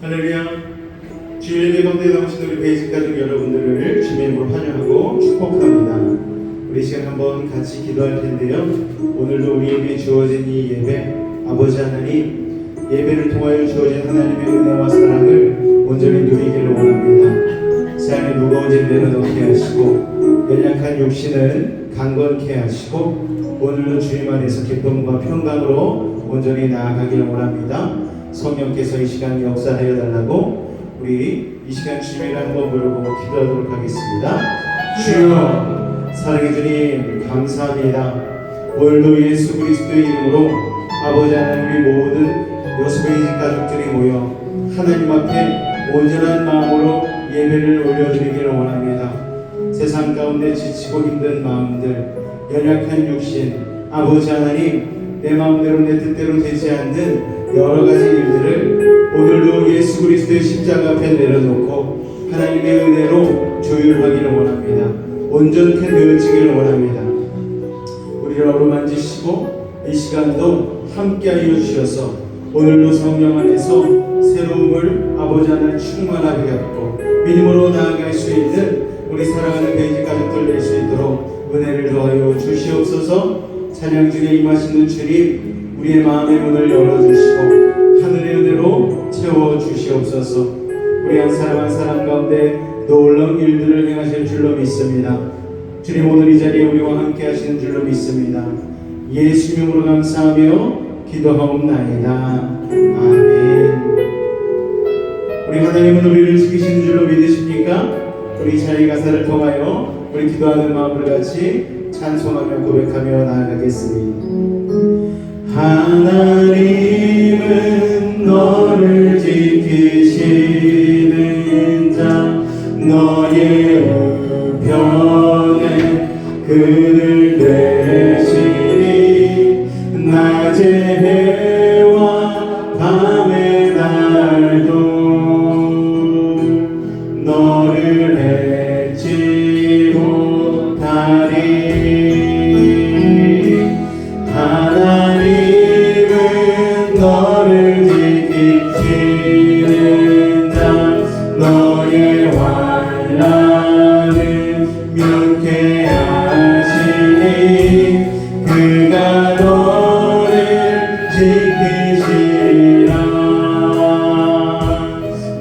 할렐루야. 주일 예배 가운데 나오신 우리 베이직 가족 여러분들을 주님의 이름으로 환영하고 축복합니다. 우리 시간 한번 같이 기도할 텐데요. 오늘도 우리에게 주어진 이 예배, 아버지 하나님, 예배를 통하여 주어진 하나님의 은혜와 사랑을 온전히 누리기를 원합니다. 삶의 무거운 짐 내려놓게 하시고 연약한 육신은 강건케 하시고 오늘도 주님 안에서 기쁨과 평강으로 온전히 나아가기를 원합니다. 성령께서 이 시간 역사하여 달라고 우리 이 시간 주님을 한번 부르고 기도하도록 하겠습니다. 주여, 사랑의 주님 감사합니다. 오늘도 예수 그리스도의 이름으로 아버지 하나님, 우리 모든 요스베이직 가족들이 모여 하나님 앞에 온전한 마음으로 예배를 올려드리기를 원합니다. 세상 가운데 지치고 힘든 마음들, 연약한 육신, 아버지 하나님, 내 마음대로 내 뜻대로 되지 않는 여러가지 일들을 오늘도 예수 그리스도의 십자가 앞에 내려놓고 하나님의 은혜로 조율하기를 원합니다. 온전케 되어지기를 원합니다. 우리를 어루만지시고 이 시간도 함께하여 주셔서 오늘도 성령 안에서 새로움을 아버지 하나님 충만하게 갖고 믿음으로 나아갈 수 있는 우리 사랑하는 베이직 가족들 될 수 있도록 은혜를 더하여 주시옵소서. 찬양 중에 임하시는 주님, 우리의 마음의 문을 열어주시고 하늘의 은혜로 채워주시옵소서. 우리 한 사람 한 사람 가운데 놀라운 일들을 행하실 줄로 믿습니다. 주님, 오늘 이 자리에 우리와 함께 하시는 줄로 믿습니다. 예수 이름으로 감사하며 기도하옵나이다. 아멘. 우리 하나님은 우리를 지키시는 줄로 믿으십니까? 우리 자리 가사를 통하여 우리 기도하는 마음을 같이 찬송하며 고백하며 나아가겠습니다. 하나님은 너를 지키시는 자, 너의 우편에 그늘 되시니 낮의 해와 밤의 날도 너를 잊지 못하리. 하나님은 너를 지키시는 자, 너의 환난을 면케하시니 그가 너를 지키시라.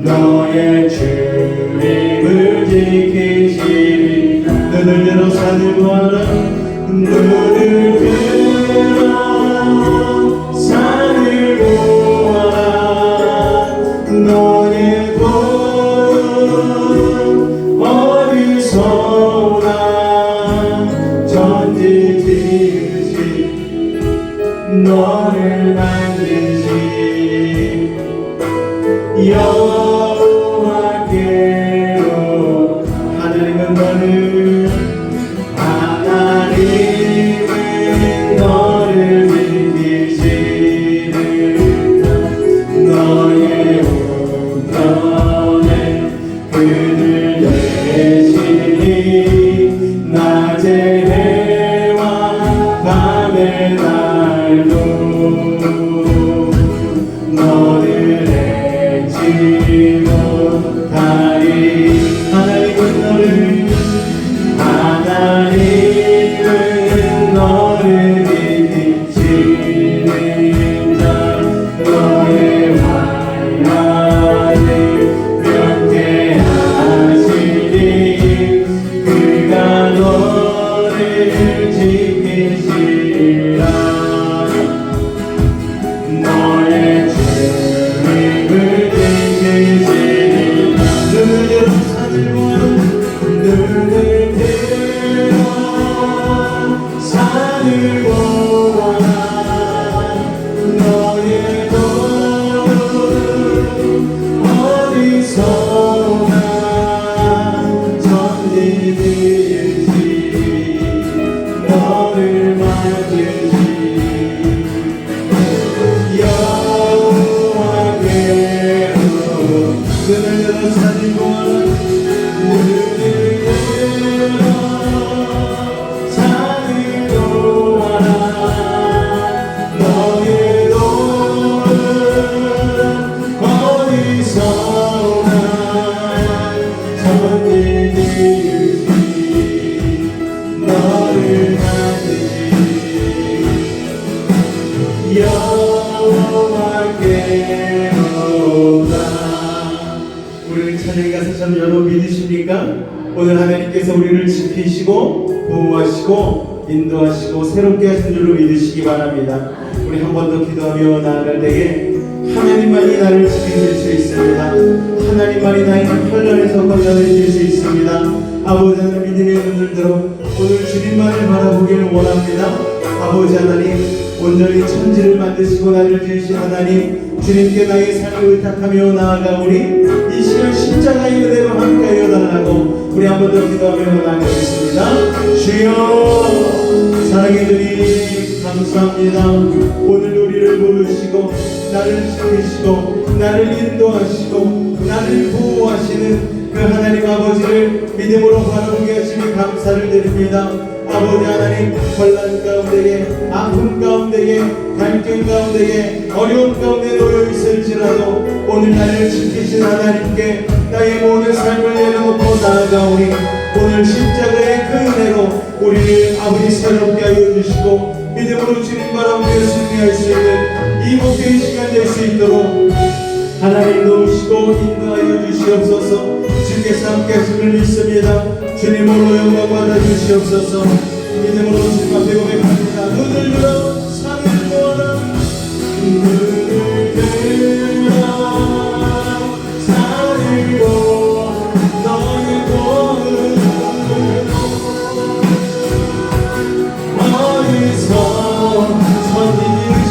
너의 주님을 지키시니 눈을 들어 산을 보아라. 눈을 들어 산을 보아라. 너의 돈 어디서 오나. 전지 지으신 너를 만드신 여호와께로. 하나님은 너를 지키시는 너의 우편에 그늘 되시니 낮의 해와 밤의 날도 너를 잊지 못하리. 하나님은 너를 지키시는 자, 너의 환난을 면케하시니 그가 너를 지키시라. 너의 주님을 지키시니 눈을 들어 산을 보아라. 눈을 들어 산을 보아라. 너의 돈 어디서 오나. 전지 지으신 너를 만드신 여호와께로. 눈을 들어 산을 보아라. 눈을 들어 산을 보아라. 너의 돈 어디서 참 여러분 믿으십니까? 오늘 하나님께서 우리를 지키시고 보호하시고 인도하시고 새롭게 하신 줄로 믿으시기 바랍니다. 우리 한 번 더 기도하며 나아갈 때에 하나님만이 나를 지키실 수 있습니다. 하나님만이 나에게 편안해서 건져내실 수 있습니다. 아버지 하나님 믿음의 눈을 들어 오늘 주님만을 바라보기를 원합니다. 아버지 하나님 온전히 천지를 만드시고 나를 지으신 하나님 주님께 나의 삶을 의탁하며 나아가오니 이 시간 십자가의 은혜로 함께하여 달라고 우리 한 번 더 기도하며 나아가겠습니다. 주여 사랑해 주님 감사합니다. 오늘 우리를 부르시고 나를 지키시고 나를 인도하시고 나를 보호하시는 그 하나님 아버지를 믿음으로 바라보게 하시니 감사를 드립니다. 아버지 하나님 혼란 가운데에 아픔 가운데에 갈등 가운데에 어려운 가운데 놓여 있을지라도 오늘 나를 지키신 하나님께 나의 모든 삶을 내려놓고 나아가오니 오늘 십자가의 그 은혜로 우리를 아버지 새롭게 하여 주시고 믿음으로 주님 바라보며 승리할 수 있는 이 목회의 시간 될 수 있도록 하나님 도우시고 인도하여 주시옵소서. 주께서 함께 하심을 믿습니다. 주님으로 영광 받아 주시옵소서. 믿음으로 주님 앞에 고백합니다. 눈을 들어 산을 보라 눈을 들어 산을 보라 너의 도움을 어디서 선지이신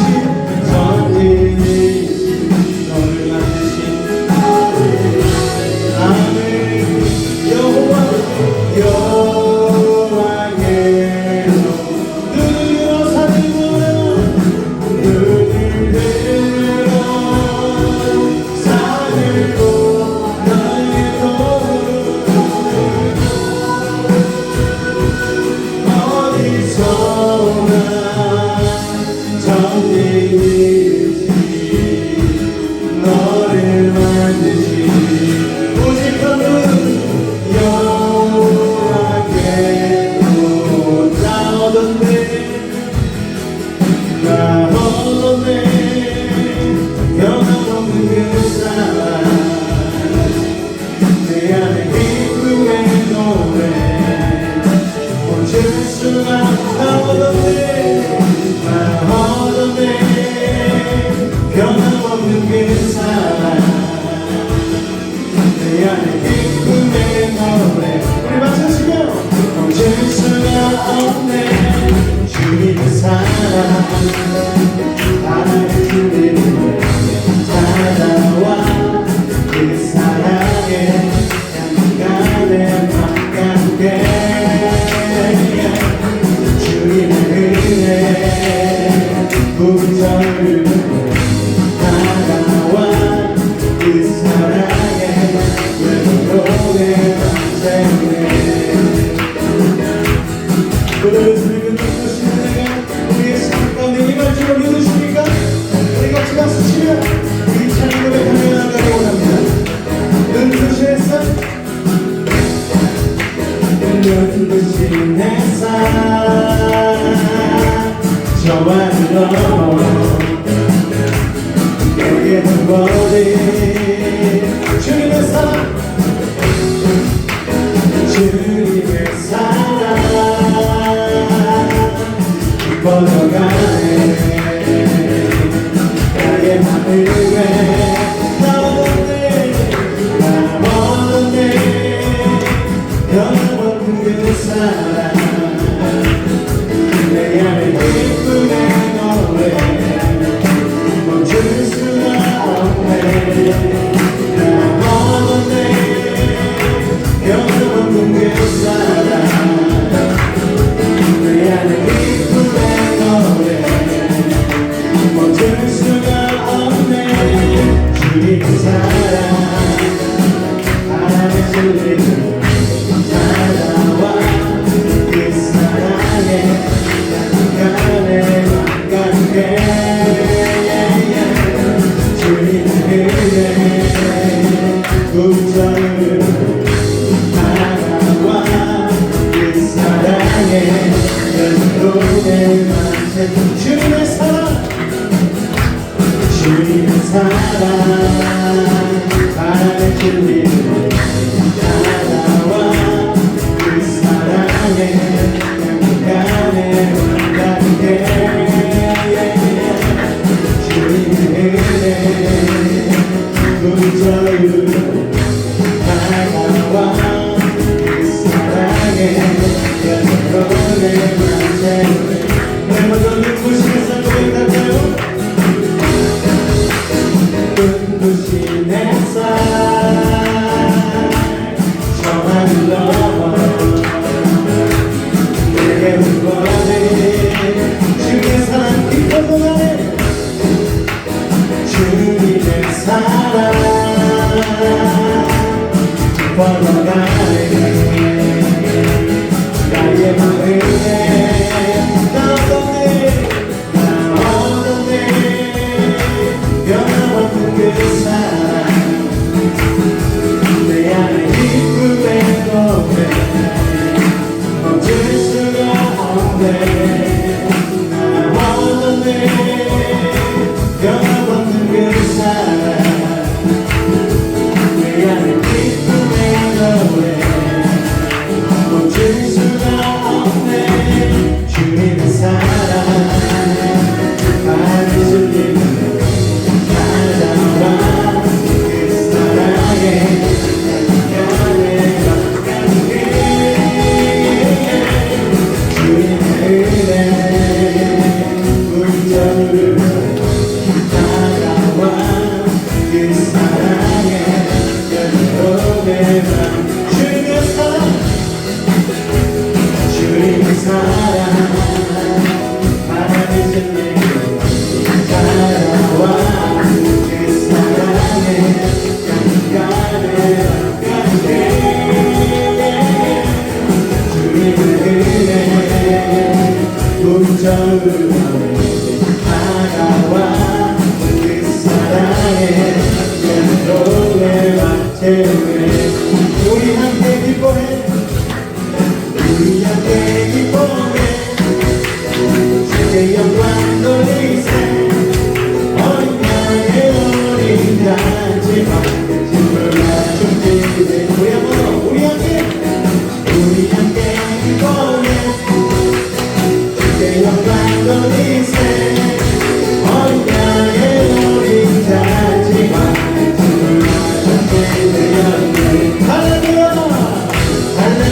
너를 만드신 주님의 사랑 바람에 들리는 문자로 다가와 그 사랑에 여자로 내 맘대로 내 모든 눈부시면서 고백할까요? 눈부신 햇살 저하늘 넘어 내게 울거든 주의 사랑 기뻐도 나네 주님의 사랑 걸어가네 나의 마음에 나 얻었네 변함없는 그 사랑 내 안에 기쁨의 노래 멈출 수가 없네 나 얻었네 변함없는 그 사랑 내 안에 기쁨의 노래 멈출 수가 없네 주님의 사랑 하늘 주님은 찾아와 그 사랑에 약간의 가깝게 주님의 은혜 문자를 다가와 그 사랑에 여기로 주님의 사랑 주님의 사랑 하나님 주님 다가와 그 사랑에 약간의 가깝게 주님의 은혜 문자를 다가와 그 사랑에 여기로 우리 함께 기뻐해 우리 함께 기뻐해 주의 영광 돌리세 어린 양의 어린 잔치마 진물과 준비된 우리 함께 기뻐해 주의 영광 돌리세 어린 양의 어린 잔치마 진물과 준비된 할렐루야 할렐루야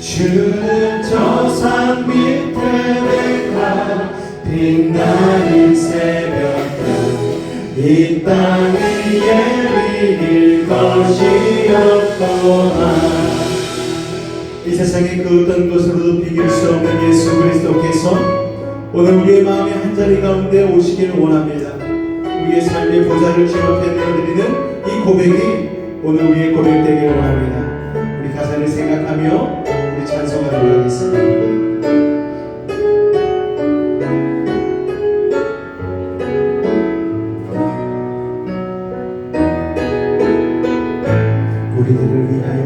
주는 저 산 밑에 백화 빛나는 새벽별 이 땅 위에 비길 것이 없구나. 이 세상의 그 어떤 것으로도 비길 수 없는 예수 그리스도께서 오늘 우리의 마음의 한자리 가운데 오시기를 원합니다. 우리의 삶의 보좌를 주 앞에 내어드리는 이 고백이 오늘 우리의 고백되기를 원합니다. 우리 가사를 생각하며 우리 찬송하도록 하겠습니다. 우리들을 위하여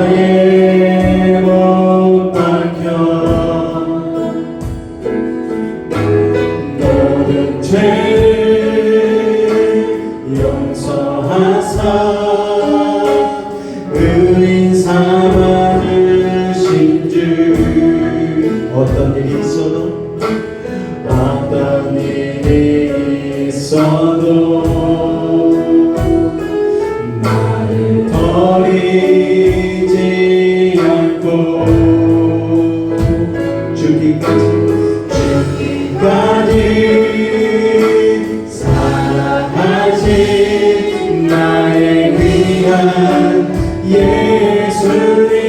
십자가에 못 박혀 모든 죄를 용서하사 의인 삼아주신 주. 어떤 일이 있어도 어떤 일이 있어도 나를 버리지 않고 죽기까지 사랑하신 나의 귀한 예수님.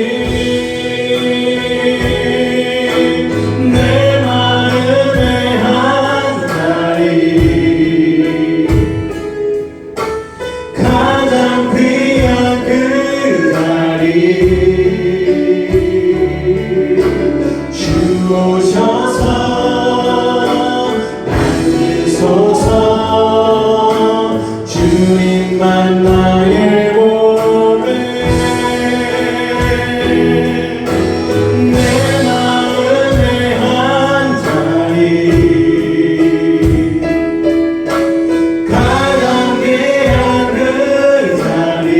주님만 나의 보배 내 마음의 한자리 가장 귀한 그 자리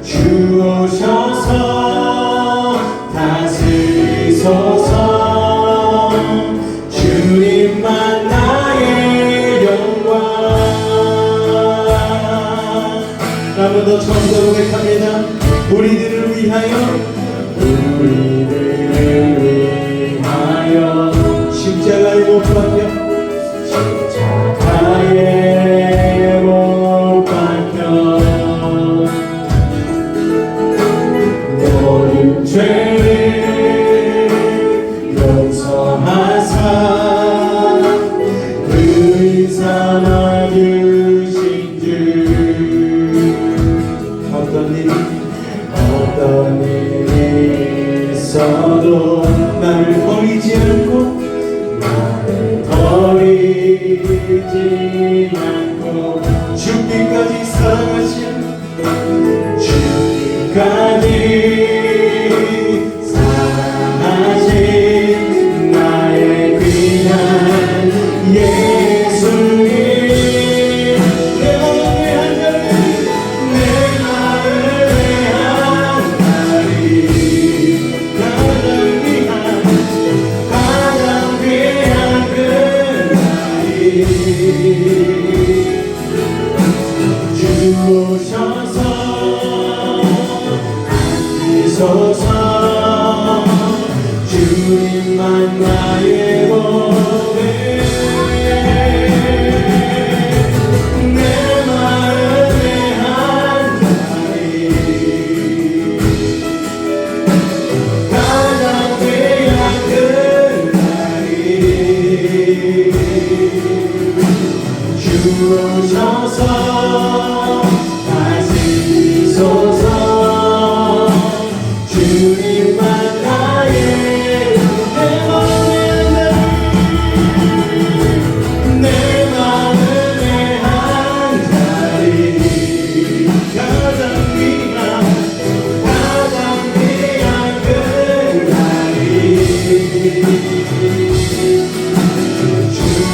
주오셔서 다스리소서. 주님만 한 번 더 처음부터 고백합니다. 우리들을 위하여 십자가에 못 박혀 십자가에 못 박혀 모든 죄를 용서하사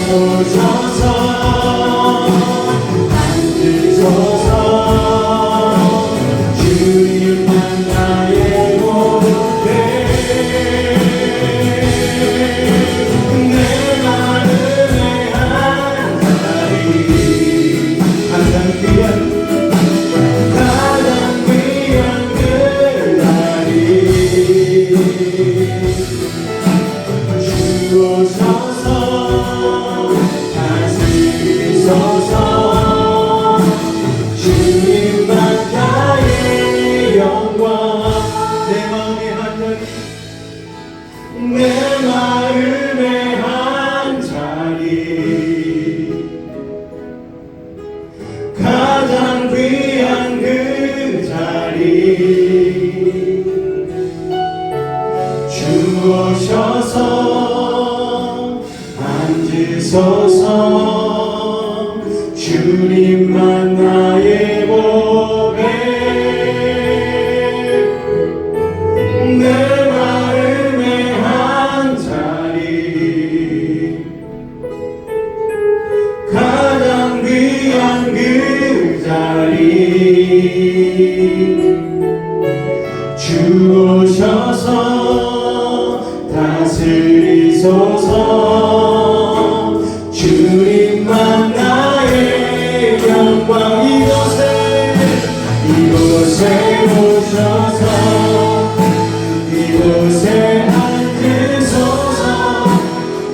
주옵소서 앉으소서 주님만 나의 보배 내 마음에 한 자리 가장 귀한 그 자리 주옵소서 다스리소서 주님만 나의 영광 내 마음의 한 자리 내 마음의 한 자리 가장 귀한 그 자리 주오셔서 앉으소서 주님만 나의 보배 내 마음의 한 자리 가장 귀한 그 자리 주오셔서 다스리소서 주님만 나의 영광 이곳에 오셔서 이곳에 앉으소서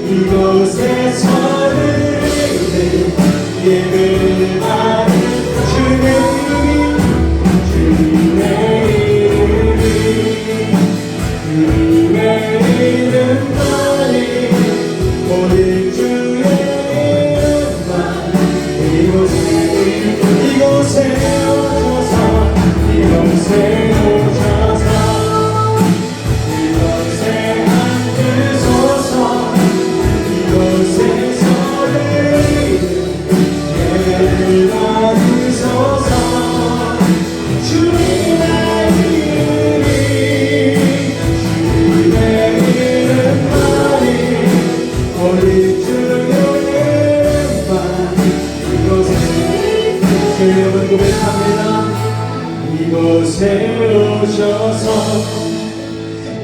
이곳에 서는 예배를 받는 주님의 이름만이 오직 주의 이름만 이곳에 오셔서 이곳에 앉으소서 이곳에 서는 예배를 받으소서 주님의 오직 주의 이름만 이곳에 주님은 고백합니다 이곳에 오셔서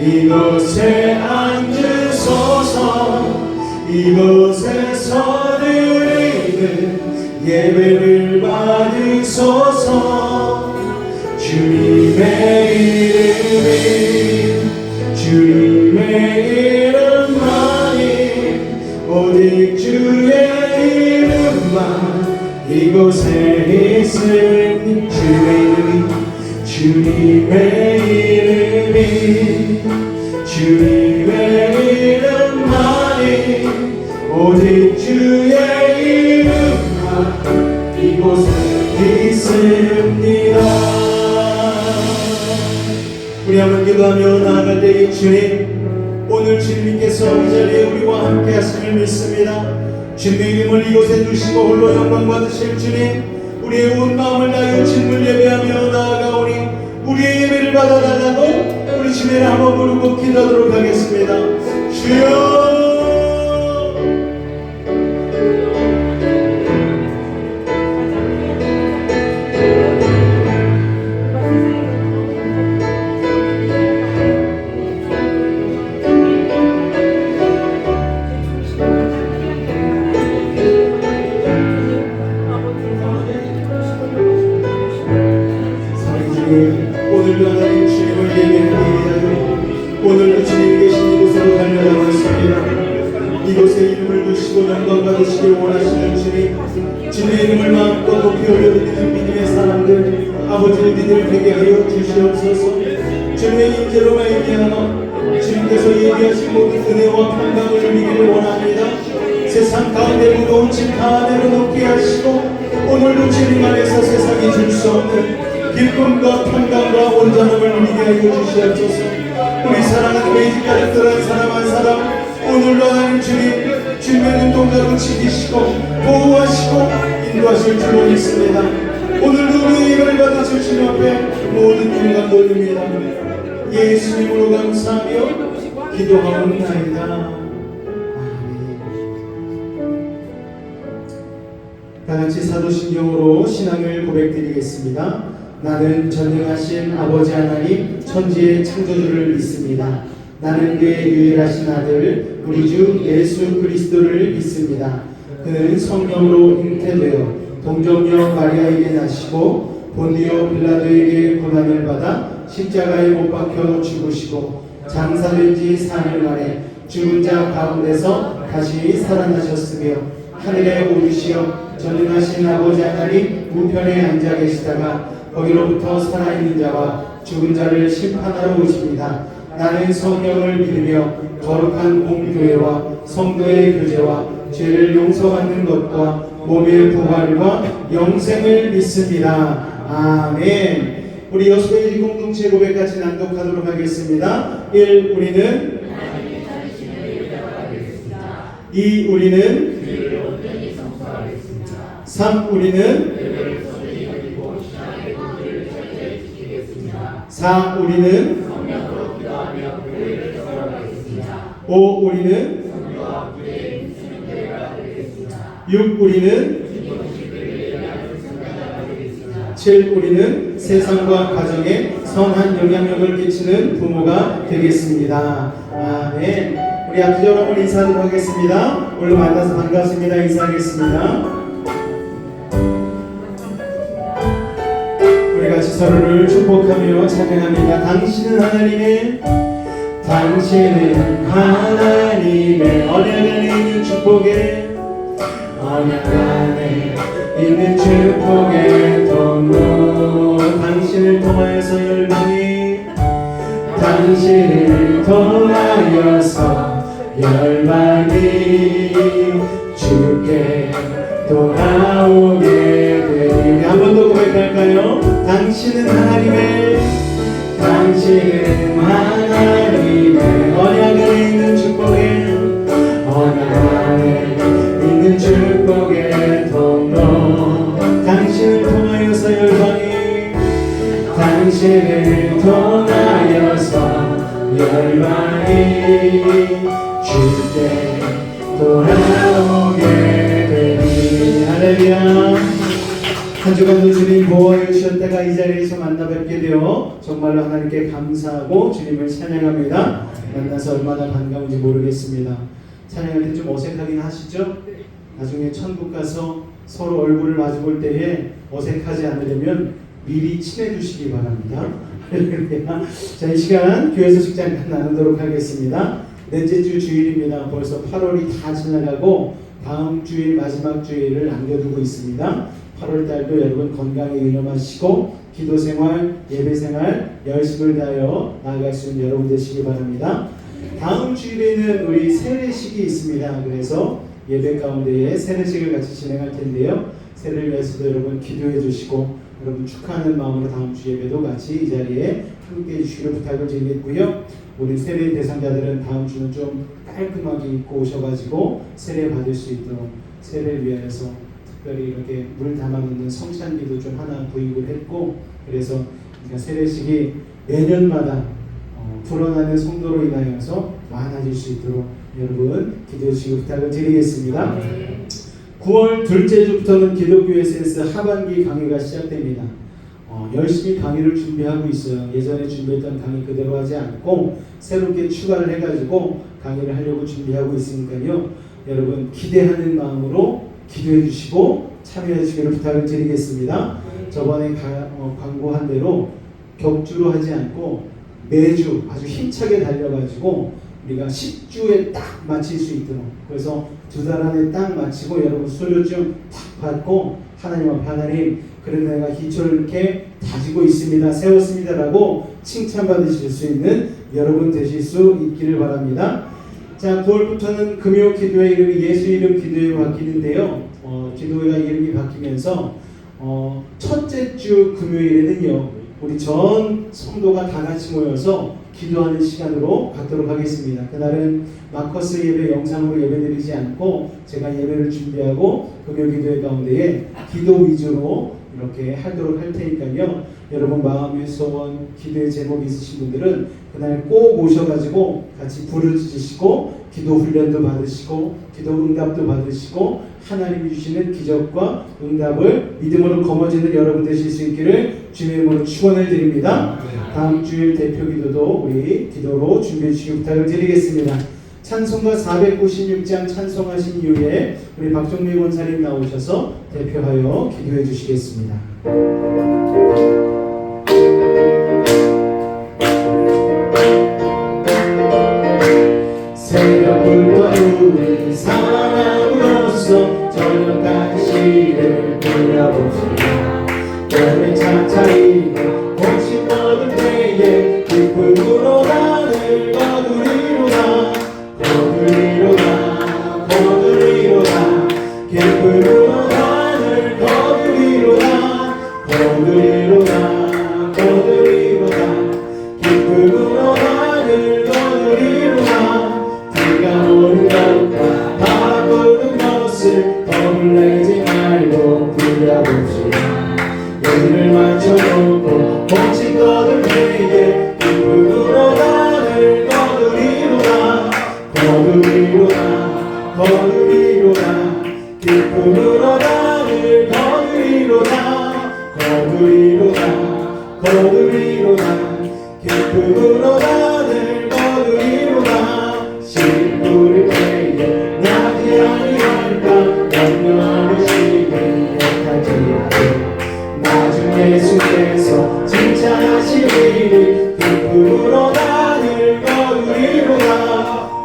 이곳에 앉으소서 이곳에 서드리는 예배를 받으소서 주님의 이름만이 오직 주의 이름만 이곳에 있음 주님의 이름이 주님의 이름만이 오직 주의 이름만 이곳에 있습니다. 우리 한번 기도하며 나아갈 때 주님 오늘 주님께서 이 자리에 우리와 함께 하심을 믿습니다. 주님의 이름을 이곳에 두시고 홀로 영광 받으실 주님 우리의 온 마음을 다하여 주님을 예배하며 나아가오니 우리의 예배를 받아달라고 우리 주님을 한번 부르고 기도하도록 하겠습니다. 주여 오늘도 하나님 주님을 예배하기 위하여 오늘도 주님 계신 이곳으로 달려나왔습니다. 이곳에 이름을 두시고 영광 받으시길 원하시는 주님 주님의 이름을 마음껏 높이 올려드리는 믿음의 사람들 아버지의 믿음을 되게 하여 주시옵소서. 주님의 임재로 말미암아 주님께서 예비하신 모든 은혜와 평강을 누리기를 원합니다. 세상 가운데 무거운 짐 하나로 높게 하시고 오늘도 주님 안에서 세상이 줄 수 없는 기쁨과 평강과 온전함을 누리게 하여 주시옵소서. 우리 사랑하는 매직 가족들 한 사람 한 사람 오늘도 하나님 주님 주님의 눈동자로 지키시고 보호하시고 인도하실 줄로 믿습니다. 오늘도 우리 예배를 받으실 주님 앞에 모든 영광 돌립니다. 예수님으로 감사하며 기도하옵나이다. 아멘. 다 같이 사도신경으로 신앙을 고백드리겠습니다. 나는 전능하신 아버지 하나님 천지의 창조주를 믿습니다. 나는 그의 유일하신 아들 우리 주 예수 그리스도를 믿습니다. 그는 성령으로 잉태되어 동정녀 마리아에게 나시고 본디오 빌라도에게 고난을 받아 십자가에 못 박혀 죽으시고 장사된 지 4일 만에 죽은 자 가운데서 다시 살아나셨으며 하늘에 오르시어 전능하신 아버지 하나님 우편에 앉아 계시다가 거기로부터 살아있는 자와 죽은 자를 심판하러 오십니다. 나는 성령을 믿으며 거룩한 공교회와 성도의 교제와 죄를 용서받는 것과 몸의 부활과 영생을 믿습니다. 아멘. 우리 여수의 공동체 고백 같이 낭독하도록 하겠습니다. 1. 우리는 2. 우리는 3. 우리는 4. 우리는 5. 우리는 6. 우리는 7. 우리는 세상과 가정에 선한 영향력을 끼치는 부모가 되겠습니다. 아멘. 우리 앞뒤적으로 한번 인사하도록 하겠습니다. 오늘 만나서 반갑습니다. 인사하겠습니다. 우리 같이 서로를 축복하며 찬양합니다. 당신은 하나님의 언약 안에 있는 축복에 언약 안에 있는 축복의 통로 당신을 통하여서 열방이 주께 돌아오게 되리. 한 번 더 고백할까요? 당신은 하나님의 언약 안에 있는 축복의 통로 당신을 통하여서 열방이 주께 돌아오게 되리. 할렐루야. 한 주간도 주님 보호해 주셨다가 이 자리에서 만나 뵙게 되어 정말로 하나님께 감사하고 주님을 찬양합니다. 만나서 얼마나 반가운지 모르겠습니다. 찬양할 때 좀 어색하긴 하시죠? 나중에 천국 가서 서로 얼굴을 마주 볼 때에 어색하지 않으려면 미리 친해 주시기 바랍니다. 자, 이 시간 교회 소식 잠깐 나누도록 하겠습니다. 넷째 주 주일입니다. 벌써 8월이 다 지나가고 다음 주일 마지막 주일을 남겨두고 있습니다. 8월 달도 여러분 건강에 유념하시고 기도 생활, 예배 생활 열심을 다하여 나아갈 수 있는 여러분 되시기 바랍니다. 다음 주일에는 우리 세례식이 있습니다. 그래서 예배 가운데에 세례식을 같이 진행할 텐데요. 세례를 위해서도 여러분 기도해 주시고 여러분 축하하는 마음으로 다음 주 예배도 같이 이 자리에 함께 해주시기를 부탁을 드리겠고요. 우리 세례 대상자들은 다음 주는 좀 깔끔하게 입고 오셔가지고 세례 받을 수 있도록 세례를 위해서 특별히 이렇게 물 담아놓는 성찬기도 좀 하나 구입을 했고, 그래서 세례식이 매년마다 불어나는 성도로 인하여서 많아질 수 있도록 여러분 기도해 주시기 부탁을 드리겠습니다. 9월 둘째 주부터는 기독교 에센스 하반기 강의가 시작됩니다. 열심히 강의를 준비하고 있어요. 예전에 준비했던 강의 그대로 하지 않고 새롭게 추가를 해가지고 강의를 하려고 준비하고 있으니까요. 여러분 기대하는 마음으로 기도해 주시고 참여해 주시기를 부탁을 드리겠습니다. 저번에 광고한 대로 격주로 하지 않고 매주 아주 힘차게 달려가지고 우리가 10주에 딱 마칠 수 있도록, 그래서 2달 안에 딱 마치고 여러분 수료증 딱 받고 하나님 앞에 하나님 그런 내가 기초를 이렇게 다지고 있습니다, 세웠습니다 라고 칭찬받으실 수 있는 여러분 되실 수 있기를 바랍니다. 자, 9월부터는 금요 기도회 이름이 예수 이름 기도회로 바뀌는데요. 기도회가 이름이 바뀌면서 첫째 주 금요일에는요 우리 전 성도가 다 같이 모여서 기도하는 시간으로 갖도록 하겠습니다. 그날은 마커스 예배 영상으로 예배드리지 않고 제가 예배를 준비하고 금요 기도회 가운데에 기도 위주로 이렇게 하도록 할 테니까요. 여러분 마음의 소원, 기도의 제목이 있으신 분들은 그날 꼭 오셔가지고 같이 부르짖으시고 기도 훈련도 받으시고 기도 응답도 받으시고 하나님이 주시는 기적과 응답을 믿음으로 거머쥐는 여러분 되실 수 있기를 주님의 이름으로 축원을 드립니다. 다음 주일 대표 기도도 우리 기도로 준비해 주시기 부탁을 드리겠습니다. 찬송가 496장 찬송하신 이후에 우리 박종미 권사님 나오셔서 대표하여 기도해 주시겠습니다. 새벽부터 우리 사랑으로서 저녁까지 시를 돌려봅시다. 열매 차차이고 꽃이 뻗을 때에 기쁨으로 나를 거두리로다 거두리로다 거두리로다 기쁨으로 나를 거두리로다 거두리로다 거두리로다 기쁨으로 나를 거두리로다 비가 오는 것과 바람 부는 것을 겁내지 말고 불러봅시다. 여기를 맞춰놓고 꽃이 거둘 때에 기쁨으로 나를 거두리로다 거두리로다 거두리로다 기쁨으로 나를 거두리로다 거두리로다 거두리로다 기쁨으로 나를 거두리로다 시부를 때에 나지 아니할까 염려하시기 약하지라도 나중 예수께서 칭찬하시리니 기쁨으로 나를 거두리로다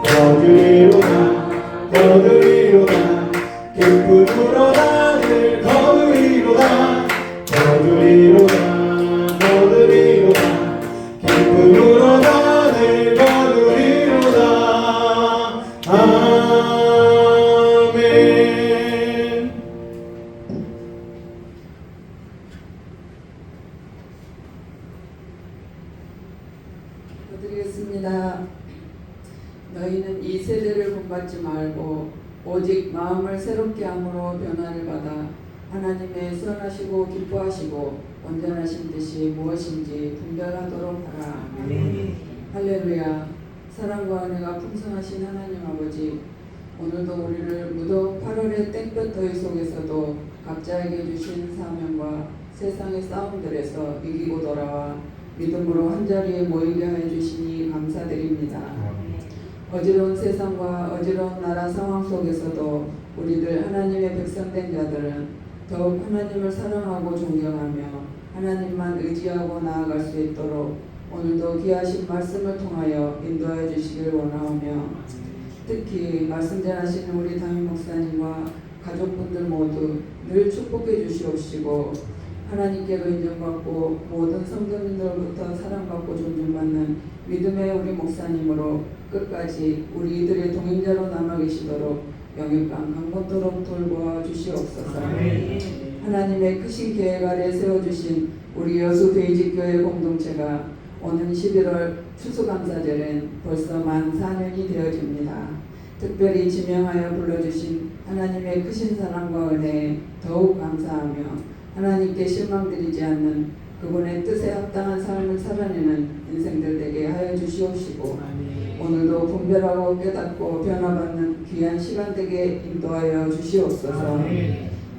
거두리로다 거두리로다 기쁨으로 나를 거두리로다 거두리로다 거두리로다 기쁨으로 나를 거두리로다. 아멘. 드리겠습니다. 너희는 이 세대를 본받지 말고 오직 마음을 새롭게 함으로 변화를 받아 하나님의 선하시고 기뻐하시고 온전하신 뜻이 무엇인지 분별하도록 하라. 할렐루야. 사랑과 은혜가 풍성하신 하나님 아버지, 오늘도 우리를 무더운 8월의 땡볕 더위 속에서도 각자에게 주신 사명과 세상의 싸움들에서 이기고 돌아와 믿음으로 한자리에 모이게 하여 주시니 감사드립니다. 어지러운 세상과 어지러운 나라 상황 속에서도 우리들 하나님의 백성된 자들은 더욱 하나님을 사랑하고 존경하며 하나님만 의지하고 나아갈 수 있도록 오늘도 귀하신 말씀을 통하여 인도하여 주시길 원하오며, 특히 말씀 전하시는 우리 담임 목사님과 가족분들 모두 늘 축복해 주시옵시고, 하나님께로 인정받고 모든 성도님들로부터 사랑받고 존중받는 믿음의 우리 목사님으로 끝까지 우리 이들의 동행자로 남아 계시도록 영육간 강건토록 돌보아 주시옵소서. 하나님의 크신 계획 아래 세워주신 우리 여수 베이직교회 공동체가 오는 11월 추수감사절엔 벌써 만 4년이 되어집니다. 특별히 지명하여 불러주신 하나님의 크신 사랑과 은혜에 더욱 감사하며 하나님께 실망드리지 않는 그분의 뜻에 합당한 삶을 살아내는 인생들 되게 하여 주시옵시고, 오늘도 분별하고 깨닫고 변화받는 귀한 시간 되게 인도하여 주시옵소서.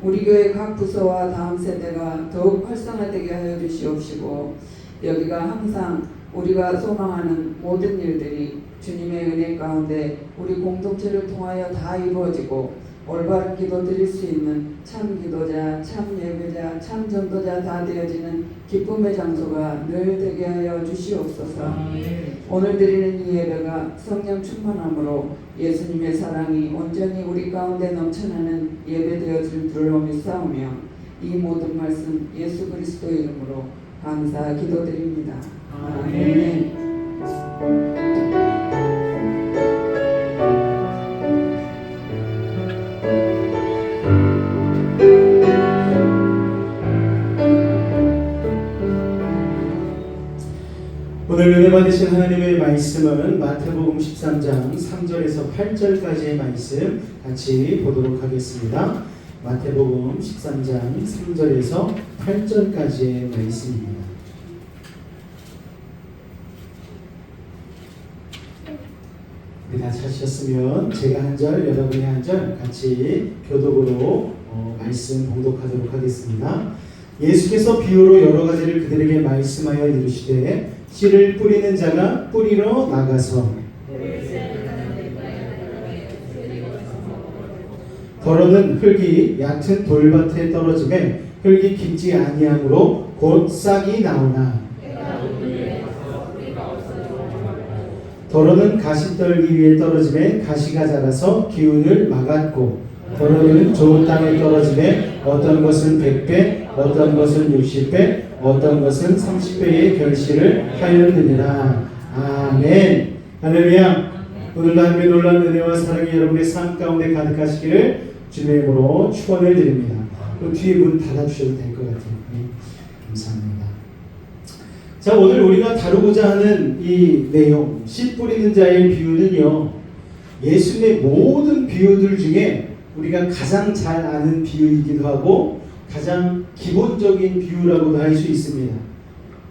우리 교회 각 부서와 다음 세대가 더욱 활성화되게 하여 주시옵시고, 여기가 항상 우리가 소망하는 모든 일들이 주님의 은혜 가운데 우리 공동체를 통하여 다 이루어지고 올바른 기도 드릴 수 있는 참 기도자, 참 예배자, 참 전도자 다 되어지는 기쁨의 장소가 늘 되게 하여 주시옵소서. 오늘 드리는 이 예배가 성령 충만함으로 예수님의 사랑이 온전히 우리 가운데 넘쳐나는 예배 되어질 줄로 믿사오며, 이 모든 말씀 예수 그리스도 이름으로 감사 기도드립니다. 아멘. 오늘 은혜 받으신 하나님의 말씀은 마태복음 13장 3절에서 8절까지의 말씀 같이 보도록 하겠습니다. 마태복음 13장 3절에서 8절까지의 말씀입니다. 우리 다 찾으셨으면 제가 한 절, 여러분이 한 절 같이 교독으로 말씀 봉독하도록 하겠습니다. 예수께서 비유로 여러 가지를 그들에게 말씀하여 이르시되 씨를 뿌리는 자가 뿌리러 나가서 더러는 흙이 얕은 돌밭에 떨어지매 흙이 깊지 아니하므로 곧 싹이 나오나 더러는 가시떨기 위에 떨어지매 가시가 자라서 기운을 막았고 더러는 좋은 땅에 떨어지매 어떤 것은 100배 어떤 것은 60배 어떤 것은 30배의 결실을 하였느니라. 아멘. 할렐루야. 오늘도 하나님의 놀라운 은혜와 사랑이 여러분의 삶 가운데 가득하시기를 주님의 이름으로 축원을 드립니다. 그 뒤에 문 닫아주셔도 될 것 같아요. 감사합니다. 자, 오늘 우리가 다루고자 하는 이 내용, 씨 뿌리는 자의 비유는요, 예수님의 모든 비유들 중에 우리가 가장 잘 아는 비유이기도 하고 가장 기본적인 비유라고도 할 수 있습니다.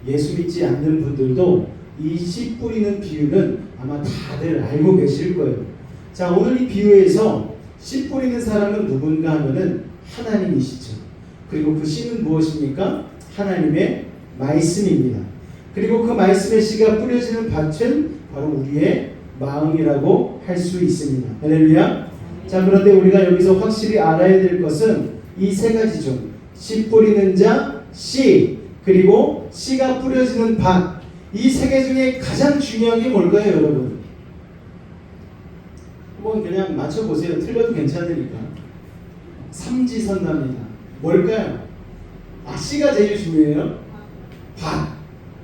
예수 믿지 않는 분들도 이 씨 뿌리는 비유는 아마 다들 알고 계실 거예요. 자, 오늘 이 비유에서 씨 뿌리는 사람은 누군가 하면은 하나님이시죠. 그리고 그 씨는 무엇입니까? 하나님의 말씀입니다. 그리고 그 말씀의 씨가 뿌려지는 밭은 바로 우리의 마음이라고 할 수 있습니다. 할렐루야. 자, 그런데 우리가 여기서 확실히 알아야 될 것은 이 세 가지죠. 씨 뿌리는 자, 씨, 그리고 씨가 뿌려지는 밭. 이 세 개 중에 가장 중요한 게 뭘까요, 여러분? 한번 그냥 맞춰보세요. 틀려도 괜찮으니까. 삼지선답니다. 뭘까요? 씨가 제일 중요해요. 밭.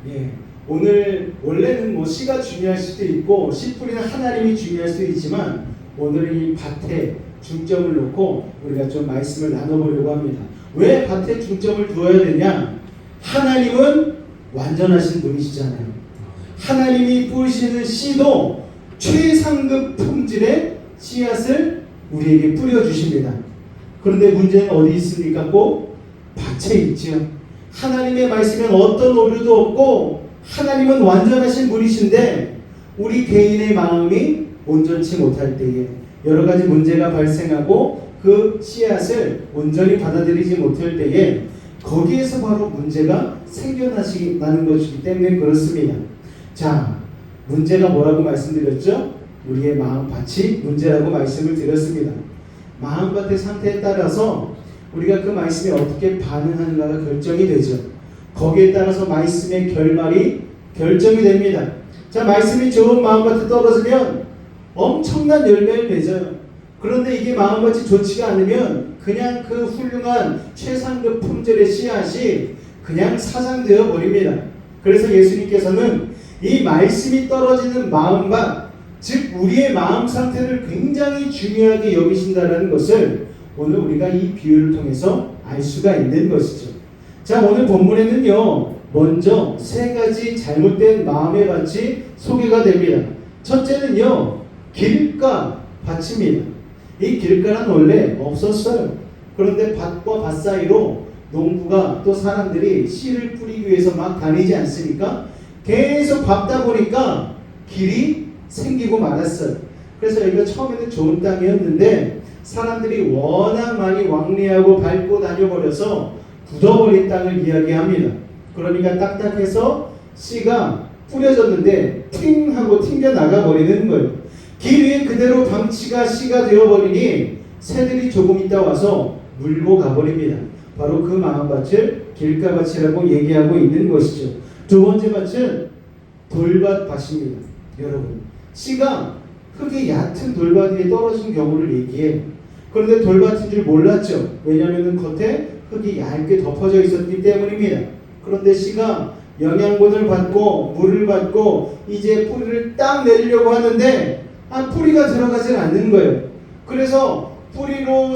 예. 오늘 원래는 뭐 씨가 중요할 수도 있고 씨 뿌리는 하나님이 중요할 수도 있지만 오늘은 이 밭에 중점을 놓고 우리가 좀 말씀을 나눠보려고 합니다. 왜 밭에 중점을 두어야 되냐? 하나님은 완전하신 분이시잖아요. 하나님이 뿌리시는 씨도 최상급 품질의 씨앗을 우리에게 뿌려주십니다. 그런데 문제는 어디 있습니까? 꼭 밭에 있죠. 하나님의 말씀엔 어떤 오류도 없고 하나님은 완전하신 분이신데 우리 개인의 마음이 온전치 못할 때에 여러 가지 문제가 발생하고 그 씨앗을 온전히 받아들이지 못할 때에 거기에서 바로 문제가 생겨나는 것이기 때문에 그렇습니다. 자, 문제가 뭐라고 말씀드렸죠? 우리의 마음밭이 문제라고 말씀을 드렸습니다. 마음밭의 상태에 따라서 우리가 그 말씀에 어떻게 반응하는가가 결정이 되죠. 거기에 따라서 말씀의 결말이 결정이 됩니다. 자, 말씀이 좋은 마음밭에 떨어지면 엄청난 열매를 맺어요. 그런데 이게 마음밭이 좋지가 않으면 그냥 그 훌륭한 최상급 품질의 씨앗이 그냥 사장되어 버립니다. 그래서 예수님께서는 이 말씀이 떨어지는 마음밭, 즉 우리의 마음 상태를 굉장히 중요하게 여기신다는 것을 오늘 우리가 이 비유를 통해서 알 수가 있는 것이죠. 자, 오늘 본문에는요, 먼저 세 가지 잘못된 마음의 밭이 소개가 됩니다. 첫째는요, 길가 밭입니다. 이 길가는 원래 없었어요. 그런데 밭과 밭 사이로 농부가 또 사람들이 씨를 뿌리기 위해서 막 다니지 않습니까? 계속 밟다 보니까 길이 생기고 말았어요. 그래서 여기가 처음에는 좋은 땅이었는데 사람들이 워낙 많이 왕래하고 밟고 다녀버려서 굳어버린 땅을 이야기합니다. 그러니까 딱딱해서 씨가 뿌려졌는데 팅 하고 튕겨 나가버리는 거예요. 길 위에 그대로 방치가 씨가 되어버리니 새들이 조금 있다 와서 물고 가버립니다. 바로 그 마음밭을 길가밭이라고 얘기하고 있는 것이죠. 두 번째 밭은 돌밭밭입니다. 여러분, 씨가 흙이 얕은 돌밭 위에 떨어진 경우를 얘기해요. 그런데 돌밭인 줄 몰랐죠. 왜냐하면 겉에 흙이 얇게 덮어져 있었기 때문입니다. 그런데 씨가 영양분을 받고 물을 받고 이제 뿌리를 딱 내리려고 하는데 뿌리가 들어가지 않는 거예요. 그래서 뿌리로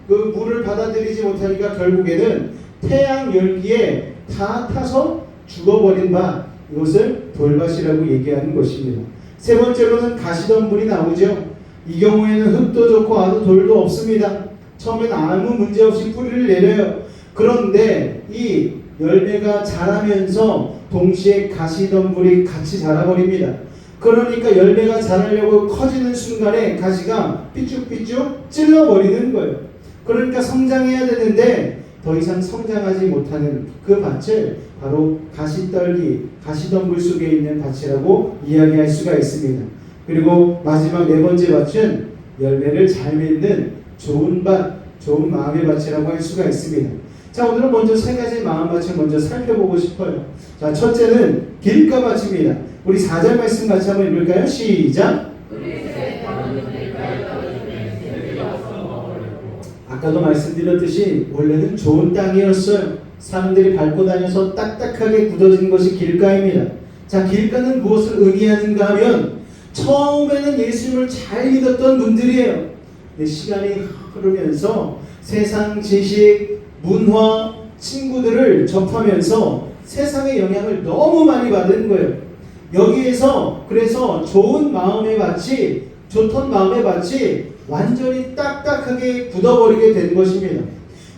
그 물을 받아들이지 못하니까 결국에는 태양 열기에 다 타서 죽어버린 밭, 이것을 돌밭이라고 얘기하는 것입니다. 세 번째로는 가시덤불이 나오죠. 이 경우에는 흙도 좋고 아주 돌도 없습니다. 처음에는 아무 문제 없이 뿌리를 내려요. 그런데 이 열매가 자라면서 동시에 가시덤불이 같이 자라버립니다. 그러니까 열매가 자라려고 커지는 순간에 가지가 삐쭉삐쭉 찔러버리는 거예요. 그러니까 성장해야 되는데 더 이상 성장하지 못하는 그 밭을 바로 가시떨기, 가시덤불 속에 있는 밭이라고 이야기할 수가 있습니다. 그리고 마지막 네 번째 밭은 열매를 잘 맺는 좋은 밭, 좋은 마음의 밭이라고 할 수가 있습니다. 자, 오늘은 먼저 세 가지 마음밭을 먼저 살펴보고 싶어요. 자, 첫째는 길가밭입니다. 우리 4절 말씀 같이 한번 읽을까요? 시작! 아까도 말씀드렸듯이 원래는 좋은 땅이었어요. 사람들이 밟고 다녀서 딱딱하게 굳어진 것이 길가입니다. 자, 길가는 무엇을 의미하는가 하면 처음에는 예수님을 잘 믿었던 분들이에요. 근데 시간이 흐르면서 세상 지식, 문화, 친구들을 접하면서 세상의 영향을 너무 많이 받은 거예요. 여기에서 그래서 좋은 마음의 밭이, 좋던 마음의 밭이 완전히 딱딱하게 굳어버리게 된 것입니다.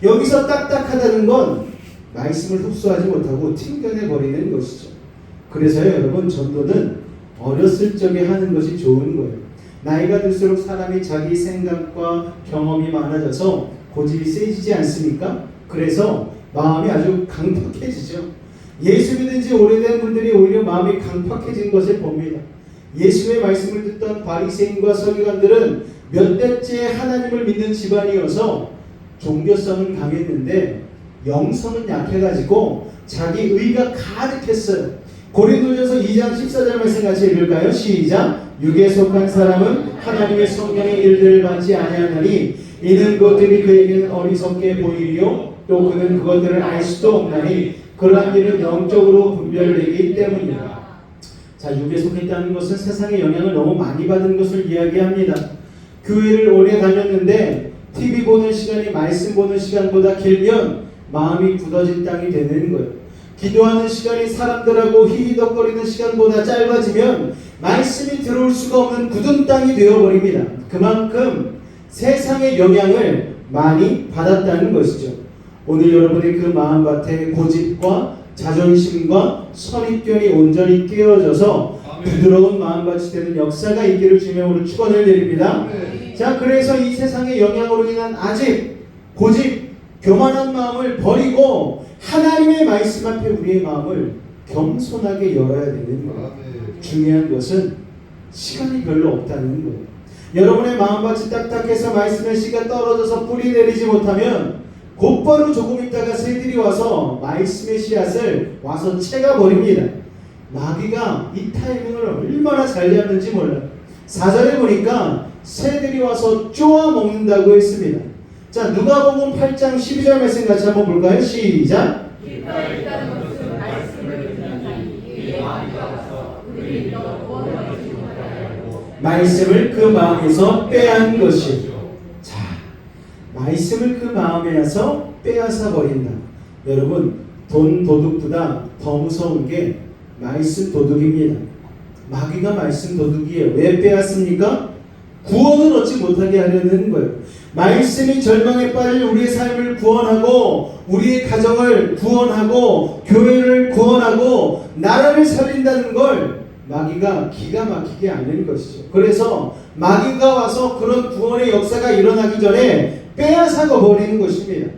여기서 딱딱하다는 건 말씀을 흡수하지 못하고 튕겨내버리는 것이죠. 그래서요, 여러분, 전도는 어렸을 적에 하는 것이 좋은 거예요. 나이가 들수록 사람이 자기 생각과 경험이 많아져서 고집이 세지지 않습니까? 그래서 마음이 아주 강팍해지죠. 예수 믿은 지 오래된 분들이 오히려 마음이 강팍해진 것을 봅니다. 예수의 말씀을 듣던 바리새인과 서기관들은 몇 대째 하나님을 믿는 집안이어서 종교성은 강했는데 영성은 약해가지고 자기 의가 가득했어요. 고린도전서 2장 14절 말씀 같이 읽을까요? 시작! 육에 속한 사람은 하나님의 성령의 일들을 받지 아니하나니 이는 그것들이 그에게는 어리석게 보이리요 또 그는 그것들을 알 수도 없나니 그러한 일은 영적으로 분별되기 때문이다. 자, 육에 속했다는 것은 세상의 영향을 너무 많이 받은 것을 이야기합니다. 교회를 오래 다녔는데 TV 보는 시간이 말씀 보는 시간보다 길면 마음이 굳어진 땅이 되는 거예요. 기도하는 시간이 사람들하고 히히덕거리는 시간보다 짧아지면 말씀이 들어올 수가 없는 굳은 땅이 되어버립니다. 그만큼 세상의 영향을 많이 받았다는 것이죠. 오늘 여러분의 그 마음밭에 고집과 자존심과 선입견이 온전히 깨어져서 부드러운 마음밭이 되는 역사가 있기를 주님으로 축원을 드립니다. 자, 그래서 이 세상의 영향으로 인한 아집, 고집, 교만한 마음을 버리고 하나님의 말씀 앞에 우리의 마음을 겸손하게 열어야 되는 거예요. 중요한 것은 시간이 별로 없다는 거예요. 여러분의 마음밭이 딱딱해서 말씀의 씨가 떨어져서 뿌리 내리지 못하면 곧바로 조금 있다가 새들이 와서 말씀의 씨앗을 와서 채가 버립니다. 마귀가 이 타이밍을 얼마나 잘 잡는지 몰라요. 4절에 보니까 새들이 와서 쪼아 먹는다고 했습니다. 자, 누가복음 8장 12절 말씀 같이 한번 볼까요? 시작! 말씀을 그 마음에서 빼앗은 것이. 자, 말씀을 그 마음에서 빼앗아 버린다. 여러분, 돈 도둑보다 더 무서운 게 말씀 도둑입니다. 마귀가 말씀 도둑이에요. 왜 빼앗습니까? 구원을 얻지 못하게 하려는 거예요. 말씀이 절망에 빠질 우리의 삶을 구원하고 우리의 가정을 구원하고 교회를 구원하고 나라를 살린다는 걸 마귀가 기가 막히게 하는 것이죠. 그래서 마귀가 와서 그런 구원의 역사가 일어나기 전에 빼앗아 버리는 것입니다.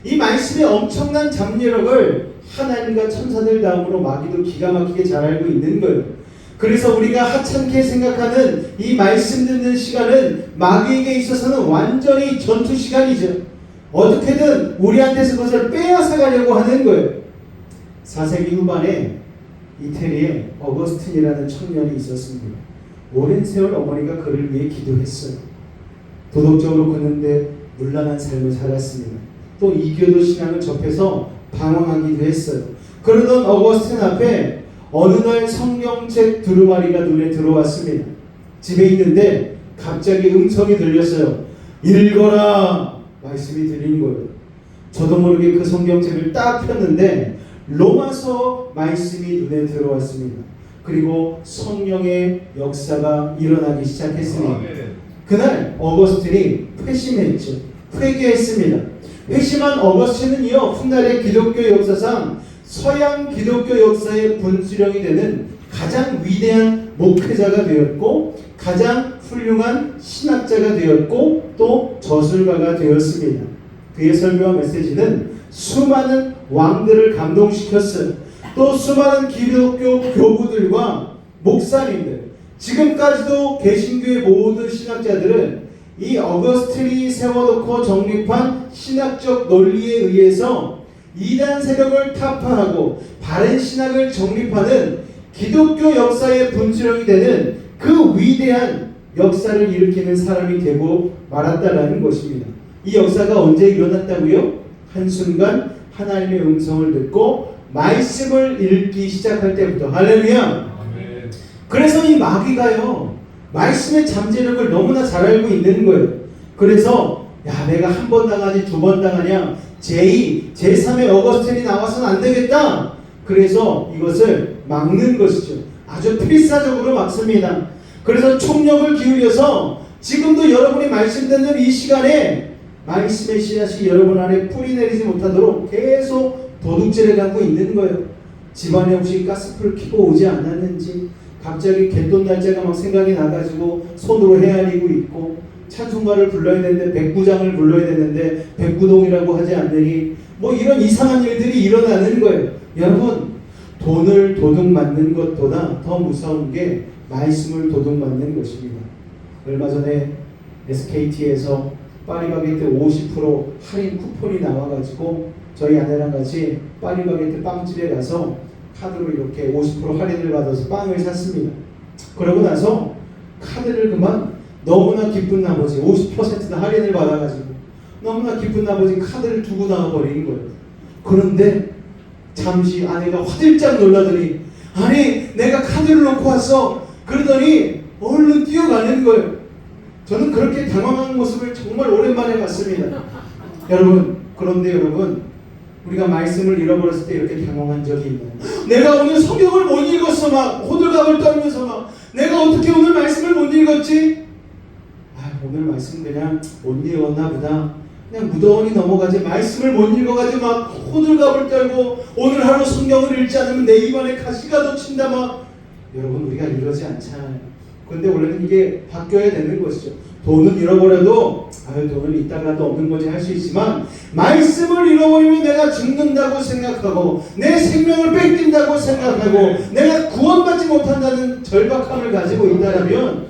이 말씀의 엄청난 잠재력을 하나님과 천사들 다음으로 마귀도 기가 막히게 잘 알고 있는 거예요. 그래서 우리가 하찮게 생각하는 이 말씀 듣는 시간은 마귀에게 있어서는 완전히 전투 시간이죠. 어떻게든 우리한테서 그것을 빼앗아 가려고 하는 거예요. 4세기 후반에 이태리에 어거스틴이라는 청년이 있었습니다. 오랜 세월 어머니가 그를 위해 기도했어요. 도덕적으로 그는데 문란한 삶을 살았습니다. 또 이교도 신앙을 접해서 방황하기도 했어요. 그러던 어거스틴 앞에 어느 날 성경책 두루마리가 눈에 들어왔습니다. 집에 있는데 갑자기 음성이 들렸어요. 읽어라! 말씀이 들린 거예요. 저도 모르게 그 성경책을 딱 폈는데 로마서 말씀이 눈에 들어왔습니다. 그리고 성령의 역사가 일어나기 시작했습니다. 그날 어거스틴이 회심했죠. 회개했습니다. 회심한 어거스틴은요, 훗날의 기독교 역사상 서양 기독교 역사의 분수령이 되는 가장 위대한 목회자가 되었고 가장 훌륭한 신학자가 되었고 또 저술가가 되었습니다. 그의 설교와 메시지는 수많은 왕들을 감동시켰어요. 또 수많은 기독교 교부들과 목사님들, 지금까지도 개신교의 모든 신학자들은 이 어거스틴이 세워놓고 정립한 신학적 논리에 의해서 이단 세력을 타파하고 바른 신학을 정립하는 기독교 역사의 분수령이 되는 그 위대한 역사를 일으키는 사람이 되고 말았다라는 것입니다. 이 역사가 언제 일어났다고요? 한순간 하나님의 음성을 듣고 말씀을 읽기 시작할 때부터. 할렐루야. 그래서 이 마귀가요, 말씀의 잠재력을 너무나 잘 알고 있는 거예요. 그래서 야, 내가 한 번 당하지 두 번 당하냐, 제2, 제3의 어거스틴이 나와서는 안 되겠다. 그래서 이것을 막는 것이죠. 아주 필사적으로 막습니다. 그래서 총력을 기울여서 지금도 여러분이 말씀 듣는 이 시간에 말씀의 씨앗이 여러분 안에 뿌리 내리지 못하도록 계속 도둑질해 갖고 있는 거예요. 집안에 혹시 가스불 켜고 오지 않았는지, 갑자기 개돈 날짜가 막 생각이 나가지고 손으로 헤아리고 있고, 찬송가를 불러야 되는데 백구장을 불러야 되는데 백구동이라고 하지 않느니, 뭐 이런 이상한 일들이 일어나는 거예요. 여러분, 돈을 도둑 맞는 것보다 더 무서운 게 말씀을 도둑 맞는 것입니다. 얼마 전에 SKT에서 파리바게뜨 50% 할인 쿠폰이 나와가지고 저희 아내랑 같이 파리바게뜨 빵집에 가서 카드로 이렇게 50% 할인을 받아서 빵을 샀습니다. 그러고 나서 카드를 그만 너무나 기쁜 나머지 50%나 할인을 받아가지고 너무나 기쁜 나머지 카드를 두고 나와버린 거예요. 그런데 잠시 아내가 화들짝 놀라더니, 아니 내가 카드를 놓고 왔어. 그러더니 얼른 뛰어가는 거예요. 저는 그렇게 당황한 모습을 정말 오랜만에 봤습니다. 여러분, 그런데 여러분, 우리가 말씀을 잃어버렸을 때 이렇게 당황한 적이 있나요? 내가 오늘 성경을 못 읽었어. 막 호들갑을 떨면서 막 내가 어떻게 오늘 말씀을 못 읽었지? 오늘 말씀 그냥 못 읽었나 보다. 그냥 무던히 넘어가지, 말씀을 못 읽어가지고 막 호들갑을 떨고 오늘 하루 성경을 읽지 않으면 내 입안에 가시가 돋친다 막. 여러분, 우리가 이러지 않잖아요. 근데 원래는 이게 바뀌어야 되는 것이죠. 돈은 잃어버려도 돈은 있다가도 없는 거지 할 수 있지만, 말씀을 잃어버리면 내가 죽는다고 생각하고 내 생명을 뺏긴다고 생각하고 내가 구원받지 못한다는 절박함을 가지고 있다면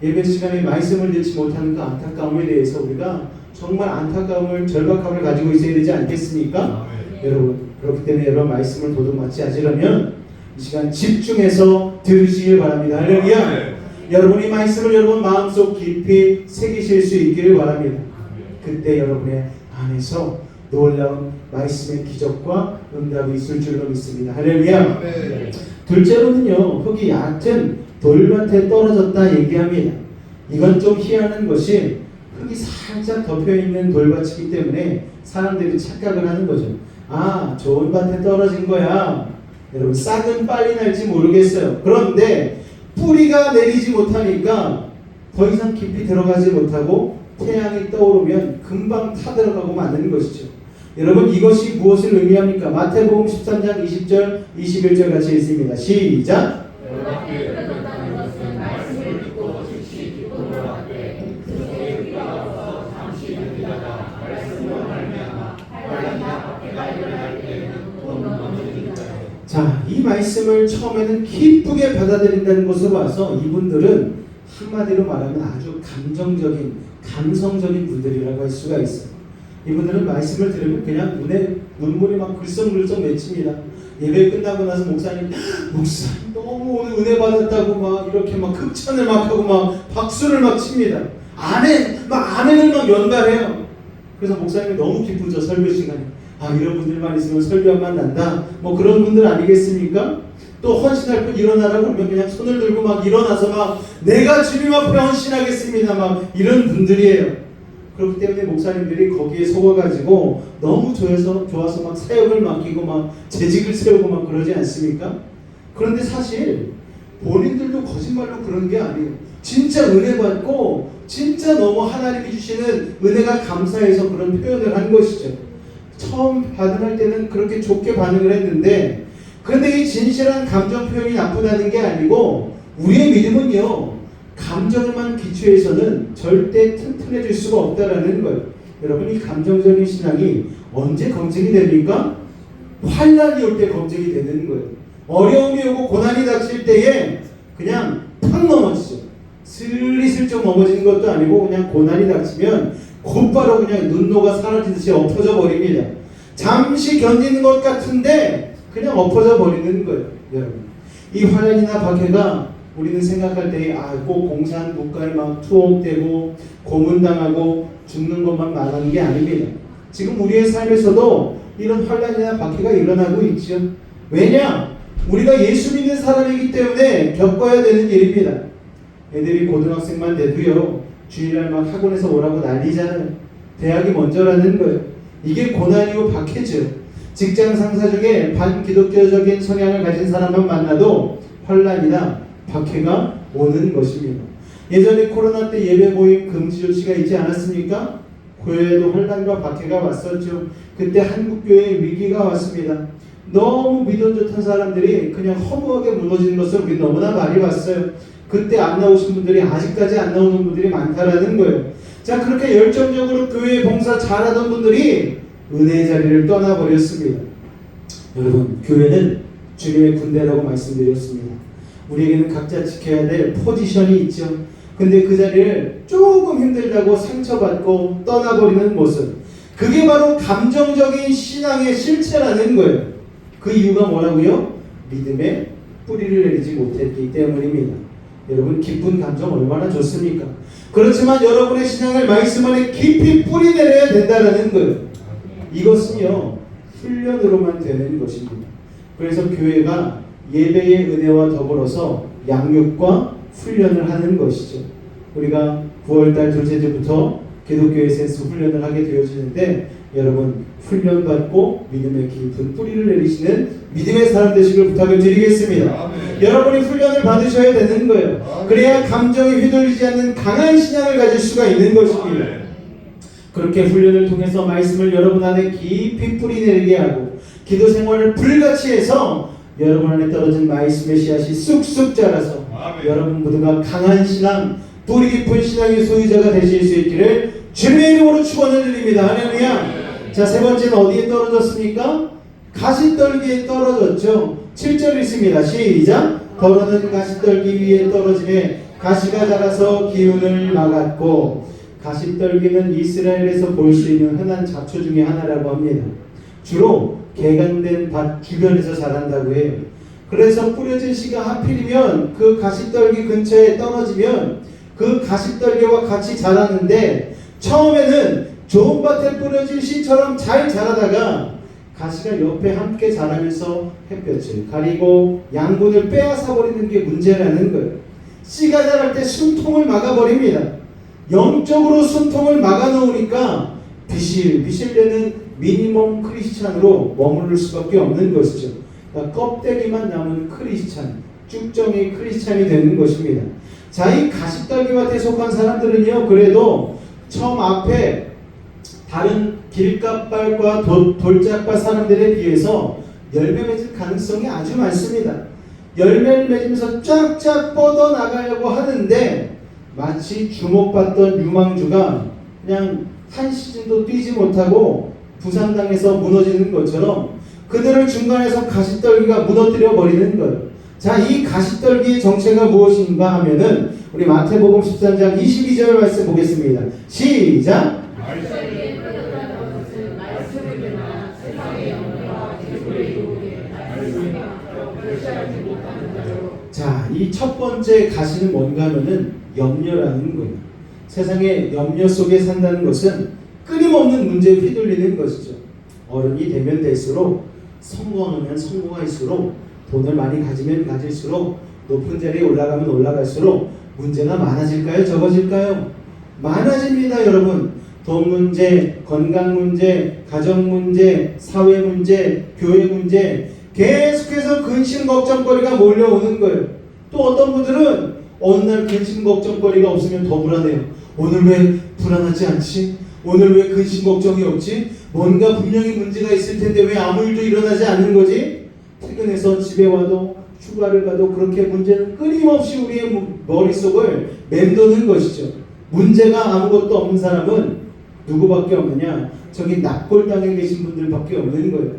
예배 시간에 말씀을 듣지 못하는 그 안타까움에 대해서 우리가 정말 안타까움을, 절박함을 가지고 있어야 되지 않겠습니까? 여러분, 그렇기 때문에 여러분 말씀을 도둑맞지 않으려면 이 시간 집중해서 들으시길 바랍니다. 할렐루야. 여러분이 말씀을 여러분 마음속 깊이 새기실 수 있기를 바랍니다. 그때 여러분의 안에서 놀라운 말씀의 기적과 응답이 있을 줄로 믿습니다. 할렐루야. 둘째로는요, 흙이 얕은 돌밭에 떨어졌다 얘기합니다. 이건 좀 희한한 것이 흙이 살짝 덮여있는 돌밭이기 때문에 사람들이 착각을 하는 거죠. 아, 좋은 밭에 떨어진 거야. 여러분, 싹은 빨리 날지 모르겠어요. 그런데 뿌리가 내리지 못하니까 더 이상 깊이 들어가지 못하고 태양이 떠오르면 금방 타들어가고 마는 것이죠. 여러분, 이것이 무엇을 의미합니까? 마태복음 13장 20절 21절 같이 읽습니다. 시작. 자, 이 말씀을 처음에는 기쁘게 받아들인다는 것으로 봐서 이분들은 한마디로 말하면 아주 감정적인, 감성적인 분들이라고 할 수가 있어요. 이분들은 말씀을 들으면 그냥 눈물이 막 글썽글썽 맺힙니다. 예배 끝나고 나서 목사님 너무 오늘 은혜 받았다고 막 이렇게 막 극찬을 막 하고 막 박수를 막 칩니다. 아멘을 막 연발해요. 그래서 목사님이 너무 기쁘죠, 설교 시간에. 이런 분들만 있으면 설교만 난다. 뭐 그런 분들 아니겠습니까? 또 헌신할 분 일어나라고 그러면 그냥 손을 들고 막 일어나서 막 내가 주님 앞에 헌신하겠습니다. 막 이런 분들이에요. 그렇기 때문에 목사님들이 거기에 속아가지고 너무 좋아서 막 사역을 맡기고 막 재직을 세우고 막 그러지 않습니까? 그런데 사실 본인들도 거짓말로 그런 게 아니에요. 진짜 은혜 받고 진짜 너무 하나님이 주시는 은혜가 감사해서 그런 표현을 한 것이죠. 처음 반응할 때는 그렇게 좋게 반응을 했는데 그런데 이 진실한 감정 표현이 나쁘다는 게 아니고 우리의 믿음은요 감정에만 기초해서는 절대 튼튼해질 수가 없다라는 거예요. 여러분 이 감정적인 신앙이 언제 검증이 됩니까? 환란이 올 때 검증이 되는 거예요. 어려움이 오고 고난이 닥칠 때에 그냥 팍 넘어지죠. 슬리슬쩍 넘어지는 것도 아니고 그냥 고난이 닥치면 곧바로 그냥 눈노가 사라지듯이 엎어져 버립니다. 잠시 견디는 것 같은데 그냥 엎어져 버리는 거예요. 여러분 이 환란이나 박해가 우리는 생각할 때 꼭 공산 국가에 막 투옥되고 고문당하고 죽는 것만 말하는 게 아닙니다. 지금 우리의 삶에서도 이런 환란이나 박해가 일어나고 있죠. 왜냐? 우리가 예수 믿는 사람이기 때문에 겪어야 되는 일입니다. 애들이 고등학생만 돼도요 주일날 막 학원에서 오라고 난리잖아요. 대학이 먼저라는 거예요. 이게 고난이고 박해죠. 직장 상사 중에 반기독교적인 성향을 가진 사람만 만나도 환란이나 박해가 오는 것입니다. 예전에 코로나 때 예배 모임 금지 조치가 있지 않았습니까? 교회에도 환란과 박해가 왔었죠. 그때 한국교회에 위기가 왔습니다. 너무 믿음 좋던 사람들이 그냥 허무하게 무너지는 것을 우리 너무나 많이 봤어요. 그때 안 나오신 분들이 아직까지 안 나오는 분들이 많다라는 거예요. 자, 그렇게 열정적으로 교회 봉사 잘하던 분들이 은혜의 자리를 떠나버렸습니다. 여러분, 교회는 주님의 군대라고 말씀드렸습니다. 우리에게는 각자 지켜야 될 포지션이 있죠. 근데 그 자리를 조금 힘들다고 상처받고 떠나버리는 모습, 그게 바로 감정적인 신앙의 실체라는 거예요. 그 이유가 뭐라고요? 믿음의 뿌리를 내리지 못했기 때문입니다. 여러분 기쁜 감정 얼마나 좋습니까? 그렇지만 여러분의 신앙을 말씀 안에 깊이 뿌리 내려야 된다는 거예요. 이것은요 훈련으로만 되는 것입니다. 그래서 교회가 예배의 은혜와 더불어서 양육과 훈련을 하는 것이죠. 우리가 9월달 둘째 주부터 기독교 에센스 훈련을 하게 되어지는데 여러분 훈련받고 믿음의 깊은 뿌리를 내리시는 믿음의 사람 되시길 부탁을 드리겠습니다. 아멘. 여러분이 훈련을 받으셔야 되는 거예요. 아멘. 그래야 감정에 휘둘리지 않는 강한 신앙을 가질 수가 있는 것입니다. 아멘. 그렇게 훈련을 통해서 말씀을 여러분 안에 깊이 뿌리 내리게 하고 기도 생활을 불같이 해서 여러분 안에 떨어진 말씀의 씨앗이 쑥쑥 자라서 아멘. 여러분 모두가 강한 신앙, 뿌리 깊은 신앙의 소유자가 되실 수 있기를 주님의 이름으로 축원을 드립니다. 할렐루야. 자, 세 번째는 어디에 떨어졌습니까? 가시떨기에 떨어졌죠. 7절 있습니다. 시작. 더러는 가시떨기 위에 떨어지매 가시가 자라서 기운을 막았고. 가시떨기는 이스라엘에서 볼 수 있는 흔한 잡초 중에 하나라고 합니다. 주로 개간된 밭 주변에서 자란다고 해요. 그래서 뿌려진 씨가 하필이면 그 가시떨기 근처에 떨어지면 그 가시떨기와 같이 자라는데 처음에는 좋은 밭에 뿌려진 씨처럼 잘 자라다가 가시가 옆에 함께 자라면서 햇볕을 가리고 양분을 빼앗아 버리는 게 문제라는 거예요. 씨가 자랄 때 숨통을 막아버립니다. 영적으로 숨통을 막아놓으니까 비실비실대는 미니멈 크리스찬으로 머무를 수밖에 없는 것이죠. 그러니까 껍데기만 남은 크리스찬, 쭉정이 크리스찬이 되는 것입니다. 자, 이 가시떨기밭에 속한 사람들은요, 그래도 처음 앞에 다른 길가발과 돌짝밭 사람들에 비해서 열매 맺을 가능성이 아주 많습니다. 열매를 맺으면서 쫙쫙 뻗어나가려고 하는데 마치 주목받던 유망주가 그냥 한 시즌도 뛰지 못하고 부상당해서 무너지는 것처럼 그들을 중간에서 가시떨기가 무너뜨려 버리는 거예요. 자, 이 가시떨기의 정체가 무엇인가 하면은 우리 마태복음 13장 22절 말씀 보겠습니다. 시작. 자, 이 첫 번째 가시는 뭔가 하면은 염려라는 거예요. 세상에 염려 속에 산다는 것은 끊임없는 문제에 휘둘리는 것이죠. 어른이 되면 될수록, 성공하면 성공할수록, 돈을 많이 가지면 가질수록, 높은 자리에 올라가면 올라갈수록 문제가 많아질까요? 적어질까요? 많아집니다, 여러분. 돈 문제, 건강 문제, 가정 문제, 사회 문제, 교회 문제, 계속해서 근심 걱정거리가 몰려오는 거예요. 또 어떤 분들은 어느 날 근심 걱정거리가 없으면 더 불안해요. 오늘 왜 불안하지 않지? 오늘 왜 근심 걱정이 없지? 뭔가 분명히 문제가 있을 텐데 왜 아무 일도 일어나지 않는 거지? 퇴근해서 집에 와도 휴가를 가도 그렇게 문제는 끊임없이 우리의 머릿속을 맴도는 것이죠. 문제가 아무것도 없는 사람은 누구밖에 없느냐? 저기 납골당에 계신 분들밖에 없는 거예요.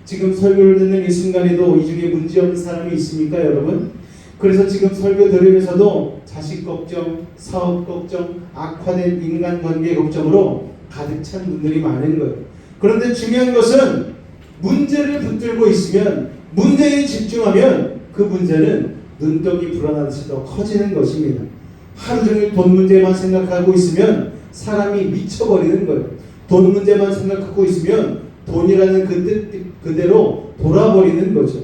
지금 설교를 듣는 이 순간에도 이 중에 문제 없는 사람이 있습니까, 여러분? 그래서 지금 설교 들으면서도 자식 걱정, 사업 걱정, 악화된 인간관계 걱정으로 가득 찬 분들이 많은 거예요. 그런데 중요한 것은 문제를 붙들고 있으면, 문제에 집중하면 그 문제는 눈덩이 불어나듯이 더 커지는 것입니다. 하루 종일 돈 문제만 생각하고 있으면 사람이 미쳐버리는 거예요. 돈 문제만 생각하고 있으면 돈이라는 그 뜻 그대로 돌아버리는 거죠.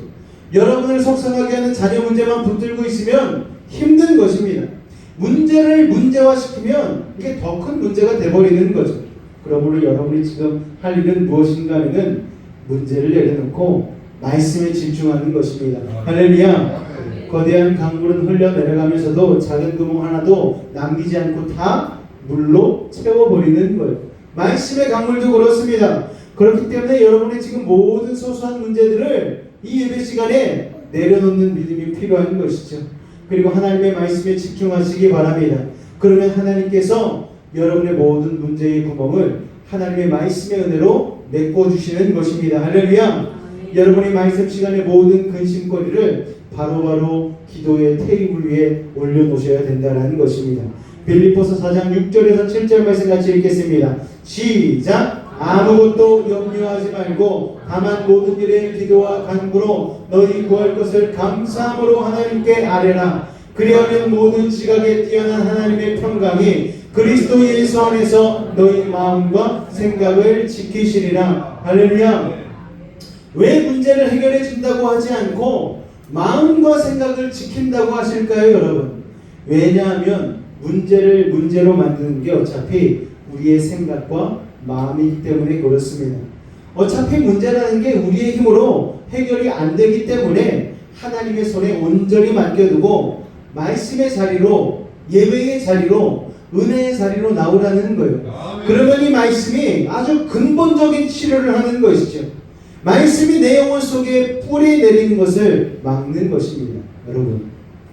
여러분을 속상하게 하는 자녀 문제만 붙들고 있으면 힘든 것입니다. 문제를 문제화시키면 이게 더 큰 문제가 돼버리는 거죠. 그러므로 여러분이 지금 할 일은 무엇인가 하면 문제를 내려놓고 말씀에 집중하는 것입니다. 할렐루야. 거대한 강물은 흘러내려가면서도 작은 구멍 하나도 남기지 않고 다 물로 채워버리는 거예요. 말씀의 강물도 그렇습니다. 그렇기 때문에 여러분의 지금 모든 소소한 문제들을 이 예배 시간에 내려놓는 믿음이 필요한 것이죠. 그리고 하나님의 말씀에 집중하시기 바랍니다. 그러면 하나님께서 여러분의 모든 문제의 구멍을 하나님의 말씀의 은혜로 메꿔주시는 것입니다. 할렐루야. 여러분이 말씀 시간에 모든 근심거리를 바로바로 기도의 테이블 위에 올려놓으셔야 된다는 것입니다. 빌립보서 4장 6절에서 7절 말씀 같이 읽겠습니다. 시작! 아무것도 염려하지 말고 다만 모든 일에 기도와 간구로 너희 구할 것을 감사함으로 하나님께 아뢰라. 그리하면 모든 지각에 뛰어난 하나님의 평강이 그리스도 예수 안에서 너희 마음과 생각을 지키시리라. 할렐루야. 왜 문제를 해결해 준다고 하지 않고 마음과 생각을 지킨다고 하실까요, 여러분? 왜냐하면 문제를 문제로 만드는 게 어차피 우리의 생각과 마음이기 때문에 그렇습니다. 어차피 문제라는 게 우리의 힘으로 해결이 안 되기 때문에 하나님의 손에 온전히 맡겨두고 말씀의 자리로, 예배의 자리로, 은혜의 자리로 나오라는 거예요. 그러면 이 말씀이 아주 근본적인 치료를 하는 것이죠. 말씀이 내 영혼 속에 뿌리 내리는 것을 막는 것입니다. 여러분,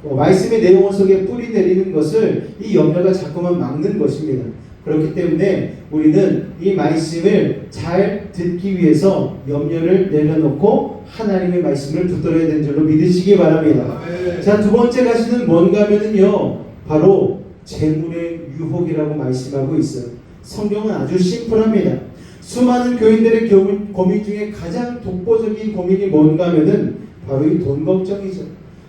말씀이 내 영혼 속에 뿌리 내리는 것을 이 염려가 자꾸만 막는 것입니다. 그렇기 때문에 우리는 이 말씀을 잘 듣기 위해서 염려를 내려놓고 하나님의 말씀을 붙들어야 되는 줄로 믿으시기 바랍니다. 자, 두 번째 가시는 뭔가 하면은요, 바로 재물의 유혹이라고 말씀하고 있어요. 성경은 아주 심플합니다. 수많은 교인들의 고민 중에 가장 독보적인 고민이 뭔가 하면은 바로 이 돈 걱정이죠.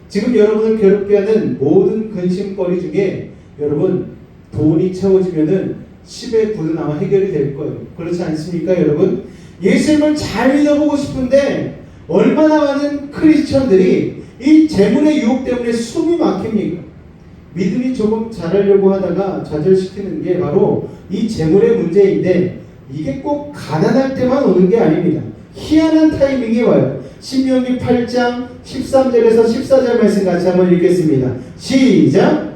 지금 여러분을 괴롭게 하는 모든 근심거리 중에 여러분 돈이 채워지면은 10의 9는 아마 해결이 될 거예요. 그렇지 않습니까, 여러분? 예수님을 잘 믿어보고 싶은데 얼마나 많은 크리스천들이 이 재물의 유혹 때문에 숨이 막힙니까? 믿음이 조금 잘하려고 하다가 좌절시키는 게 바로 이 재물의 문제인데 이게 꼭 가난할 때만 오는 게 아닙니다. 희한한 타이밍에 와요. 신명기 8장 13절에서 14절 말씀 같이 한번 읽겠습니다. 시작!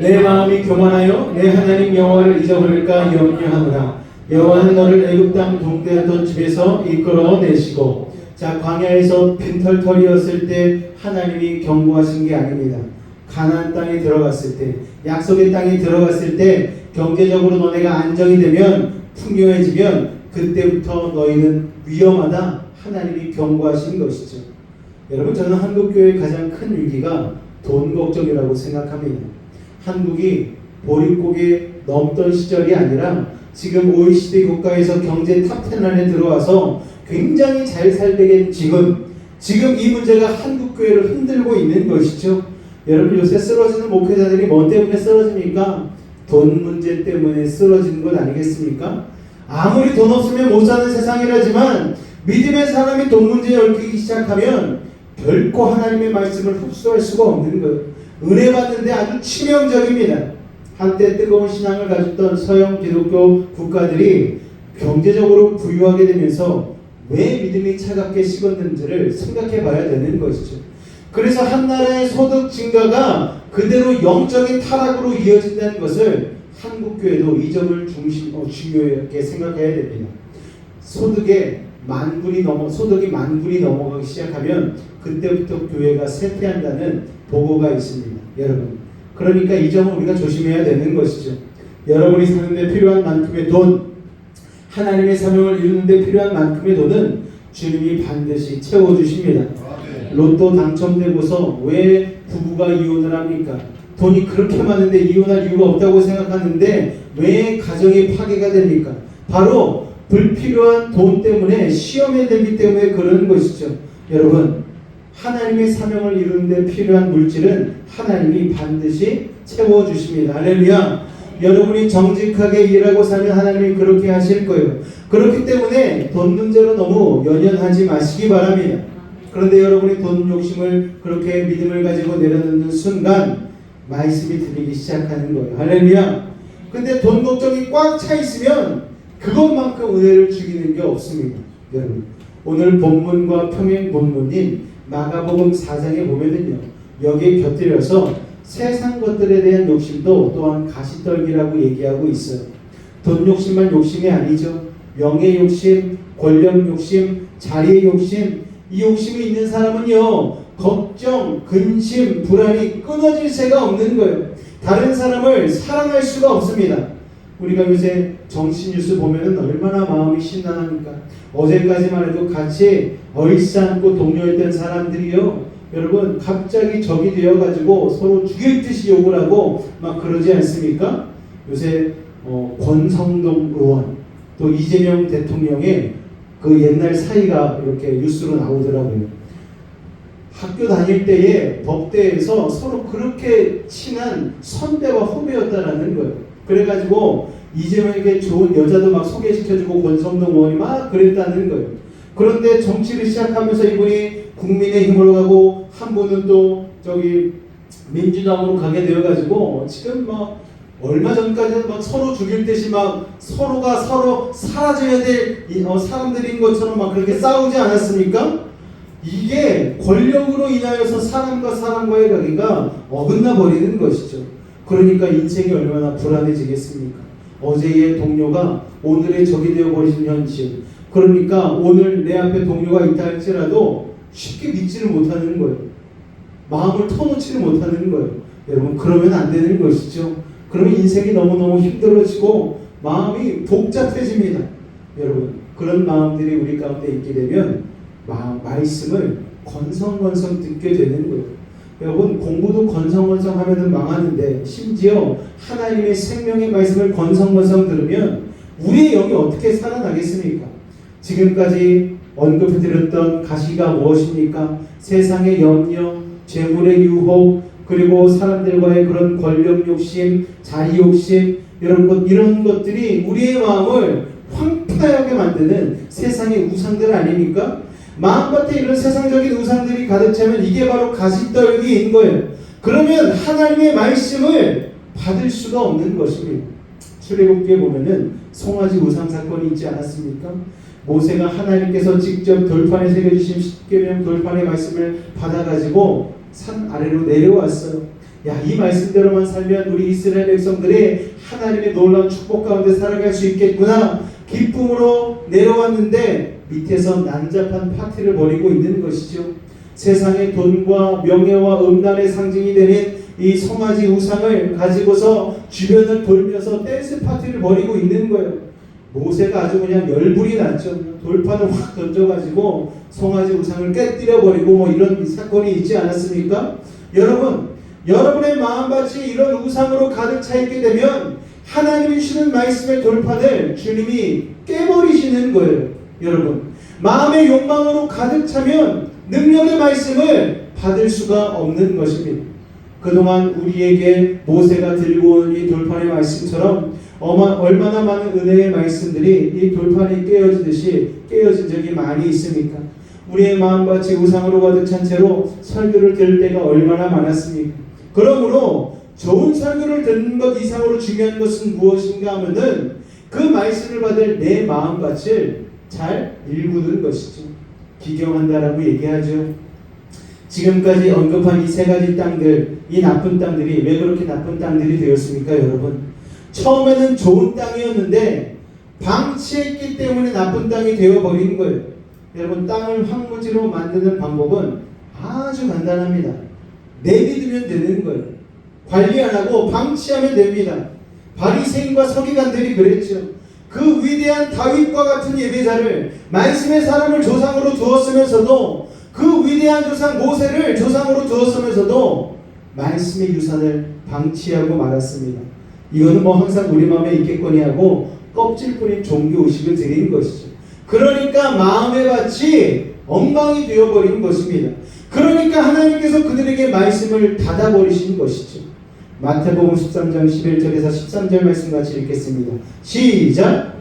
내 마음이 교만하여 내 하나님 여호와를 잊어버릴까 염려하노라. 여호와는 너를 애굽 땅 동대하던 집에서 이끌어내시고, 자, 광야에서 빈털털이었을 때 하나님이 경고하신 게 아닙니다. 가나안 땅에 들어갔을 때, 약속의 땅에 들어갔을 때 경제적으로 너네가 안정이 되면, 풍요해지면 그때부터 너희는 위험하다, 하나님이 경고하신 것이죠. 여러분, 저는 한국교회의 가장 큰 위기가 돈 걱정이라고 생각합니다. 한국이 보릿고개 넘던 시절이 아니라 지금 OECD 국가에서 경제 탑10 안에 들어와서 굉장히 잘 살게 지금 이 문제가 한국교회를 흔들고 있는 것이죠. 여러분, 요새 쓰러지는 목회자들이 뭐 때문에 쓰러집니까? 돈 문제 때문에 쓰러지는 것 아니겠습니까? 아무리 돈 없으면 못 사는 세상이라지만 믿음의 사람이 돈 문제에 얽히기 시작하면 결코 하나님의 말씀을 흡수할 수가 없는 거예요. 은혜 받는데 아주 치명적입니다. 한때 뜨거운 신앙을 가졌던 서양 기독교 국가들이 경제적으로 부유하게 되면서 왜 믿음이 차갑게 식었는지를 생각해 봐야 되는 것이죠. 그래서 한 나라의 소득 증가가 그대로 영적인 타락으로 이어진다는 것을 한국 교회도 이 점을 중요하게 생각해야 됩니다. 소득이 만불이 넘어가기 시작하면 그때부터 교회가 쇠퇴한다는 보고가 있습니다. 여러분, 그러니까 이 점을 우리가 조심해야 되는 것이죠. 여러분이 사는데 필요한 만큼의 돈, 하나님의 사명을 이루는데 필요한 만큼의 돈은 주님이 반드시 채워주십니다. 로또 당첨되고서 왜 부부가 이혼을 합니까? 돈이 그렇게 많은데 이혼할 이유가 없다고 생각하는데 왜 가정이 파괴가 됩니까? 바로 불필요한 돈 때문에, 시험에 들기 때문에 그러는 것이죠. 여러분, 하나님의 사명을 이루는데 필요한 물질은 하나님이 반드시 채워주십니다. 할렐루야. 여러분이 정직하게 일하고 살면 하나님이 그렇게 하실 거예요. 그렇기 때문에 돈 문제로 너무 연연하지 마시기 바랍니다. 그런데 여러분이 돈 욕심을 그렇게 믿음을 가지고 내려놓는 순간 말씀이 들리기 시작하는 거예요. 할렐루야. 근데 돈 걱정이 꽉 차 있으면 그것만큼 은혜를 주기는 게 없습니다. 여러분, 오늘 본문과 평행 본문인 마가복음 4장에 보면은요, 여기에 곁들여서 세상 것들에 대한 욕심도 또한 가시떨기라고 얘기하고 있어요. 돈 욕심만 욕심이 아니죠. 명예 욕심, 권력 욕심, 자리의 욕심, 이 욕심이 있는 사람은요, 걱정, 근심, 불안이 끊어질 새가 없는 거예요. 다른 사람을 사랑할 수가 없습니다. 우리가 요새 정신뉴스 보면은 얼마나 마음이 심란합니까? 어제까지만 해도 같이 얼싸안고 동료했던 사람들이요, 여러분 갑자기 적이 되어가지고 서로 죽일 듯이 욕을 하고 막 그러지 않습니까? 요새 권성동 의원 또 이재명 대통령의 그 옛날 사이가 이렇게 뉴스로 나오더라고요. 학교 다닐 때에 법대에서 서로 그렇게 친한 선배와 후배였다라는 거예요. 그래가지고 이재명에게 좋은 여자도 막 소개시켜주고 권성동 의원이 막 그랬다는 거예요. 그런데 정치를 시작하면서 이분이 국민의힘으로 가고 한 분은 또 저기 민주당으로 가게 되어가지고 지금 막 얼마 전까지는 막 서로 죽일 듯이 막 서로가 서로 사라져야 될 사람들인 것처럼 막 그렇게 싸우지 않았습니까? 이게 권력으로 인하여서 사람과 사람과의 관계가 어긋나 버리는 것이죠. 그러니까 인생이 얼마나 불안해지겠습니까? 어제의 동료가 오늘의 적이 되어버리는 현실. 그러니까 오늘 내 앞에 동료가 있다 할지라도 쉽게 믿지를 못하는 거예요. 마음을 터놓지를 못하는 거예요. 여러분, 그러면 안 되는 것이죠. 그러면 인생이 너무너무 힘들어지고 마음이 복잡해집니다. 여러분, 그런 마음들이 우리 가운데 있게 되면 말씀을 건성건성 듣게 되는 거예요. 여러분, 공부도 건성건성 하면은 망하는데 심지어 하나님의 생명의 말씀을 건성건성 들으면 우리의 영이 어떻게 살아나겠습니까? 지금까지 언급해드렸던 가시가 무엇입니까? 세상의 염려, 재물의 유혹, 그리고 사람들과의 그런 권력 욕심, 자리 욕심, 이런 것들이 우리의 마음을 황폐하게 만드는 세상의 우상들 아닙니까? 마음밭에 이런 세상적인 우상들이 가득 차면 이게 바로 가시떨기인 거예요. 그러면 하나님의 말씀을 받을 수가 없는 것입니다. 출애굽기에 보면은 송아지 우상 사건이 있지 않았습니까? 모세가 하나님께서 직접 돌판에 새겨주신 십계명 돌판의 말씀을 받아가지고 산 아래로 내려왔어요. 야, 이 말씀대로만 살면 우리 이스라엘 백성들이 하나님의 놀라운 축복 가운데 살아갈 수 있겠구나 기쁨으로 내려왔는데 밑에서 난잡한 파티를 벌이고 있는 것이죠. 세상의 돈과 명예와 음란의 상징이 되는 이 송아지 우상을 가지고서 주변을 돌면서 댄스 파티를 벌이고 있는 거예요. 모세가 아주 그냥 열불이 났죠. 돌판을 확 던져가지고 송아지 우상을 깨뜨려 버리고 뭐 이런 사건이 있지 않았습니까? 여러분, 여러분의 마음밭이 이런 우상으로 가득 차 있게 되면 하나님이 주시는 말씀의 돌판을 주님이 깨버리시는 거예요. 여러분, 마음의 욕망으로 가득 차면 능력의 말씀을 받을 수가 없는 것입니다. 그동안 우리에게 모세가 들고 온 이 돌판의 말씀처럼 얼마나 많은 은혜의 말씀들이 이 돌판이 깨어진 적이 많이 있습니까? 우리의 마음밭이 우상으로 가득 찬 채로 설교를 들을 때가 얼마나 많았습니까? 그러므로 좋은 설교를 듣는 것 이상으로 중요한 것은 무엇인가 하면은 그 말씀을 받을 내 마음밭을 잘 일구는 것이죠. 기경한다라고 얘기하죠. 지금까지 언급한 이 세 가지 땅들, 이 나쁜 땅들이 왜 그렇게 나쁜 땅들이 되었습니까, 여러분? 처음에는 좋은 땅이었는데 방치했기 때문에 나쁜 땅이 되어버린 거예요. 여러분, 땅을 황무지로 만드는 방법은 아주 간단합니다. 내비두면 되는 거예요. 관리 안 하고 방치하면 됩니다. 바리새인과 서기관들이 그랬죠. 그 위대한 다윗과 같은 예배자를, 말씀의 사람을 조상으로 두었으면서도, 그 위대한 조상 모세를 조상으로 두었으면서도 말씀의 유산을 방치하고 말았습니다. 이거는 뭐 항상 우리 마음에 있겠거니 하고 껍질뿐인 종교의식을 드린 것이죠. 그러니까 마음의 밭이 엉망이 되어버린 것입니다. 그러니까 하나님께서 그들에게 말씀을 닫아버리신 것이죠. 마태복음 13장 11절에서 13절 말씀 같이 읽겠습니다. 시작!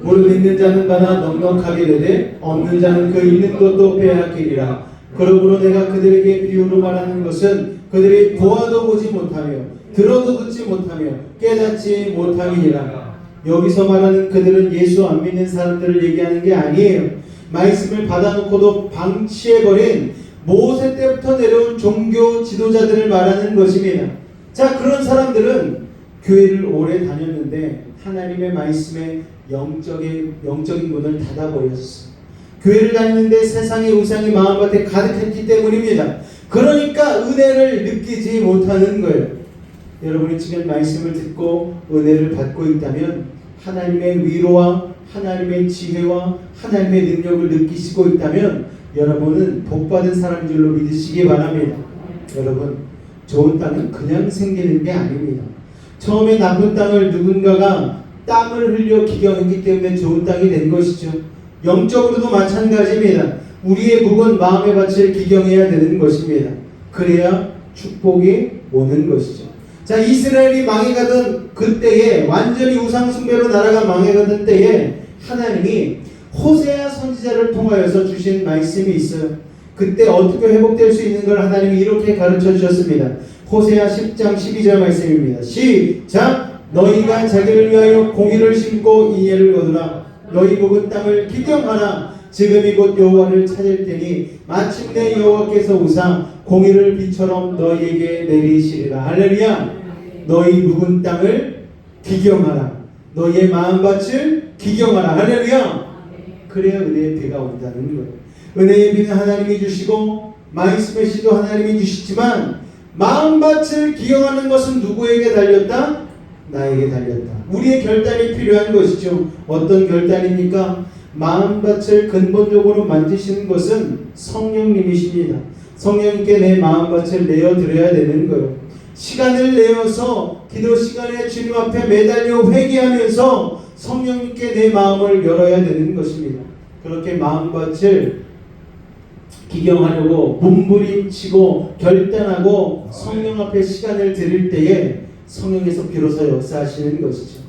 무릇 있는 자는 받아 넉넉하게 되되 없는 자는 그 있는 것도 빼앗기리라. 그러므로 내가 그들에게 비유로 말하는 것은 그들이 보아도 보지 못하며 들어도 듣지 못하며 깨닫지 못함이니라. 여기서 말하는 그들은 예수 안 믿는 사람들을 얘기하는 게 아니에요. 말씀을 받아놓고도 방치해버린 모세 때부터 내려온 종교 지도자들을 말하는 것입니다. 자, 그런 사람들은 교회를 오래 다녔는데 하나님의 말씀에 영적인 문을 닫아버렸어요. 교회를 다니는데 세상의 우상이 마음밭에 가득했기 때문입니다. 그러니까 은혜를 느끼지 못하는 거예요. 여러분이 지금 말씀을 듣고 은혜를 받고 있다면 하나님의 위로와 하나님의 지혜와 하나님의 능력을 느끼시고 있다면 여러분은 복받은 사람인 줄로 믿으시기 바랍니다. 여러분, 좋은 땅은 그냥 생기는 게 아닙니다. 처음에 나쁜 땅을 누군가가 땀을 흘려 기경했기 때문에 좋은 땅이 된 것이죠. 영적으로도 마찬가지입니다. 우리의 묵은 마음의 밭을 기경해야 되는 것입니다. 그래야 축복이 오는 것이죠. 자, 이스라엘이 망해가던 그때에, 완전히 우상숭배로 나라가 망해가던 때에 하나님이 호세아 선지자를 통하여서 주신 말씀이 있어요. 그때 어떻게 회복될 수 있는 걸 하나님이 이렇게 가르쳐 주셨습니다. 호세아 10장 12절 말씀입니다. 시작! 너희가 자기를 위하여 공의를 심고 인애를 거두라. 너희 묵은 땅을 기경하라. 지금이 곧 여호와를 찾을 때니 마침내 여호와께서 우사 공의를 비처럼 너희에게 내리시리라. 할렐루야. 너희 묵은 땅을 기경하라. 너희의 마음밭을 기경하라. 할렐루야. 그래야 은혜의 비가 온다는 거예요. 은혜의 비는 하나님이 주시고 말씀의 씨도 하나님이 주시지만 마음밭을 기경하는 것은 누구에게 달렸다? 나에게 달렸다. 우리의 결단이 필요한 것이죠. 어떤 결단입니까? 마음밭을 근본적으로 만드시는 것은 성령님이십니다. 성령님께 내 마음밭을 내어드려야 되는 거예요. 시간을 내어서 기도 시간에 주님 앞에 매달려 회개하면서 성령님께 내 마음을 열어야 되는 것입니다. 그렇게 마음밭을 기경하려고 몸부림치고 결단하고 성령 앞에 시간을 드릴 때에 성령께서 비로소 역사하시는 것이죠.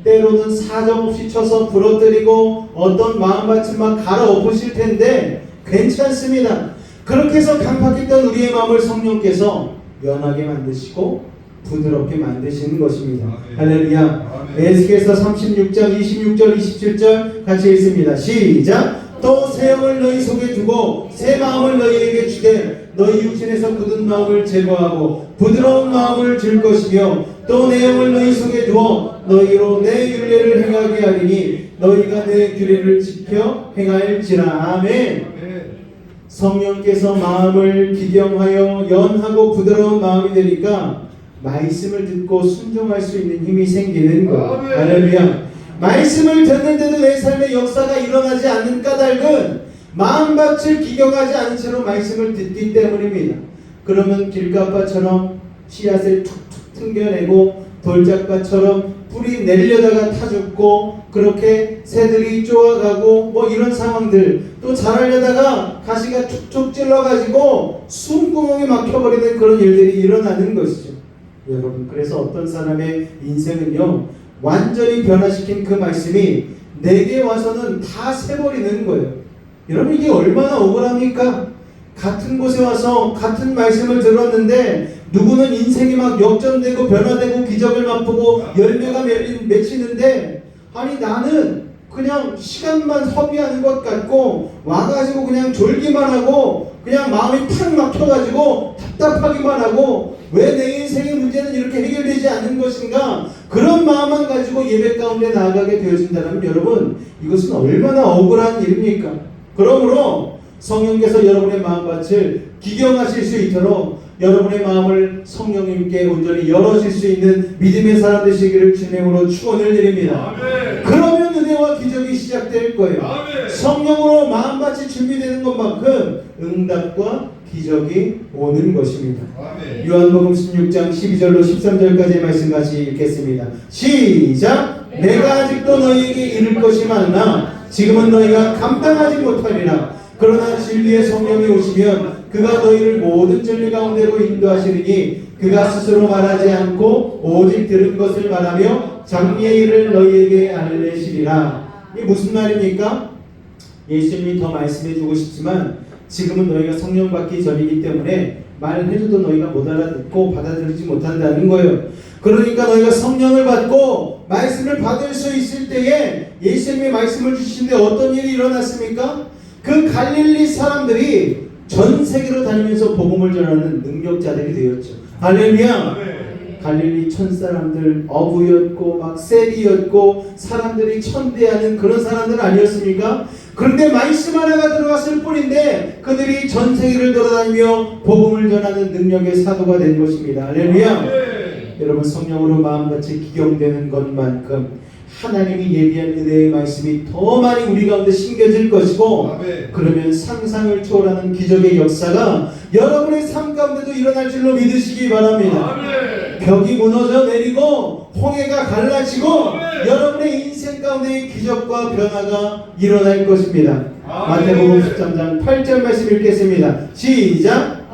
때로는 사정없이 쳐서 부러뜨리고 어떤 마음밭을 막 갈아엎으실 텐데 괜찮습니다. 그렇게 해서 강팍했던 우리의 마음을 성령께서 연하게 만드시고 부드럽게 만드시는 것입니다. 할렐루야. 에스겔서 36장 26절 27절 같이 읽습니다. 시작. 또 새 영을 너희 속에 두고 새 마음을 너희에게 주되 너희 육신에서 굳은 마음을 제거하고 부드러운 마음을 줄 것이며 또 내 영을 너희 속에 두어 너희로 내 율례를 행하게 하리니 너희가 내 규례를 지켜 행할지라. 아멘. 성령께서 마음을 기경하여 연하고 부드러운 마음이 되니까 말씀을 듣고 순종할 수 있는 힘이 생기는 것. 할렐루야. 말씀을 듣는데도 내 삶의 역사가 일어나지 않는 까닭은 마음밭을 기경하지 않은 채로 말씀을 듣기 때문입니다. 그러면 길가밭처럼 씨앗을 툭툭 튕겨내고 돌짝밭처럼 뿌리 내리려다가 타 죽고 그렇게 새들이 쪼아가고 뭐 이런 상황들, 또 자라려다가 가시가 툭툭 찔러가지고 숨구멍이 막혀버리는 그런 일들이 일어나는 것이죠. 여러분, 그래서 어떤 사람의 인생은요, 완전히 변화시킨 그 말씀이 내게 와서는 다 새버리는 거예요. 여러분, 이게 얼마나 억울합니까? 같은 곳에 와서 같은 말씀을 들었는데 누구는 인생이 막 역전되고 변화되고 기적을 맛보고 열매가 맺히는데, 아니 나는 그냥 시간만 허비하는 것 같고 와가지고 그냥 졸기만 하고 그냥 마음이 탁 막혀가지고 답답하기만 하고 왜 내 인생의 문제는 이렇게 해결되지 않는 것인가 그런 마음만 가지고 예배 가운데 나아가게 되어진다면 여러분 이것은 얼마나 억울한 일입니까? 그러므로 성령께서 여러분의 마음밭을 기경하실 수 있도록 여러분의 마음을 성령님께 온전히 열어질 수 있는 믿음의 사람 되시기를 주님으로 축원을 드립니다. 아멘. 그러면 은혜와 기적이 시작될 거예요. 아멘. 성령으로 마음밭이 준비되는 것만큼 응답과 기적이 오는 것입니다. 아멘. 요한복음 16장 12절로 13절까지의 말씀 같이 읽겠습니다. 시작! 내가 아직도 너희에게 이를 것이 많으나 지금은 너희가 감당하지 못하리라. 그러나 진리의 성령이 오시면 그가 너희를 모든 진리 가운데로 인도하시리니 그가 스스로 말하지 않고 오직 들은 것을 말하며 장래의 일을 너희에게 알리시리라. 이게 무슨 말입니까? 예수님이 더 말씀해 주고 싶지만 지금은 너희가 성령 받기 전이기 때문에 말해줘도 너희가 못 알아듣고 받아들이지 못한다는 거예요. 그러니까 너희가 성령을 받고 말씀을 받을 수 있을 때에 예수님이 말씀을 주시는데 어떤 일이 일어났습니까? 그 갈릴리 사람들이 전 세계로 다니면서 복음을 전하는 능력자들이 되었죠. 할렐루야. 갈릴리 천사람들 어부였고 막 세리였고 사람들이 천대하는 그런 사람들 아니었습니까? 그런데 말씀 하나가 들어갔을 뿐인데 그들이 전 세계를 돌아다니며 복음을 전하는 능력의 사도가 된 것입니다. 할렐루야. 여러분 성령으로 마음같이 기경되는 것만큼 하나님이 예비한 은혜의 말씀이 더 많이 우리 가운데 심겨질 것이고 아멘. 그러면 상상을 초월하는 기적의 역사가 여러분의 삶 가운데도 일어날 줄로 믿으시기 바랍니다. 아멘. 벽이 무너져 내리고 홍해가 갈라지고 아멘. 여러분의 인생 가운데 기적과 변화가 일어날 것입니다. 아멘. 마태복음 13장 8절 말씀 읽겠습니다. 시작!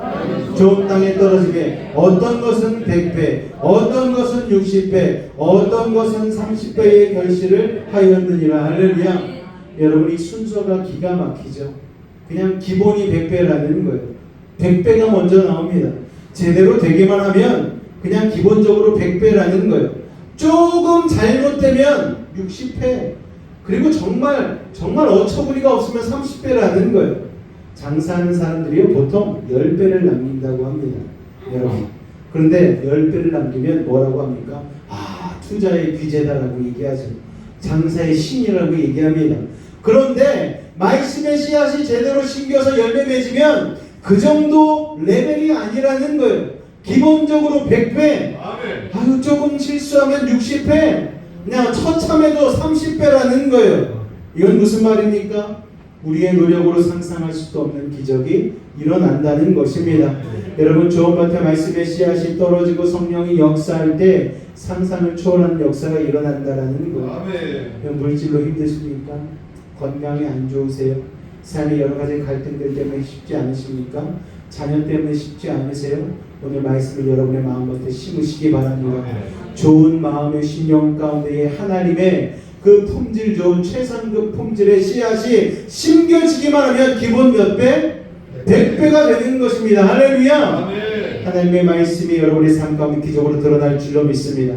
좋은 땅에 떨어지게 어떤 것은 100배 어떤 것은 60배 어떤 것은 30배의 결실을 하였느니라. 할렐루야. 여러분이 순서가 기가 막히죠. 그냥 기본이 100배라는 거예요. 100배가 먼저 나옵니다. 제대로 되기만 하면 그냥 기본적으로 100배라는 거예요. 조금 잘못되면 60배 그리고 정말 어처구니가 없으면 30배라는 거예요. 장사하는 사람들이요 보통 10배를 남긴다고 합니다. 여러분 그런데 10배를 남기면 뭐라고 합니까? 투자의 귀재다라고 얘기하죠. 장사의 신이라고 얘기합니다. 그런데 말씀의 씨앗이 제대로 심겨서 열매 맺으면 그 정도 레벨이 아니라는 거예요. 기본적으로 100배 아유 조금 실수하면 60배 그냥 처참해도 30배라는 거예요. 이건 무슨 말입니까? 우리의 노력으로 상상할 수도 없는 기적이 일어난다는 것입니다. 여러분 조언밭에 말씀의 씨앗이 떨어지고 성령이 역사할 때 상상을 초월하는 역사가 일어난다는 거예요. 물질로 힘드십니까? 건강이 안 좋으세요? 삶의 여러 가지 갈등들 때문에 쉽지 않으십니까? 자녀 때문에 쉽지 않으세요? 오늘 말씀을 여러분의 마음밭에 심으시기 바랍니다. 좋은 마음의 심령 가운데에 하나님의 그 품질 좋은 최상급 품질의 씨앗이 심겨지기만 하면 기본 몇 배? 100배가 되는 것입니다. 할렐루야. 하나님의 말씀이 여러분의 삶 가운데 기적으로 드러날 줄로 믿습니다.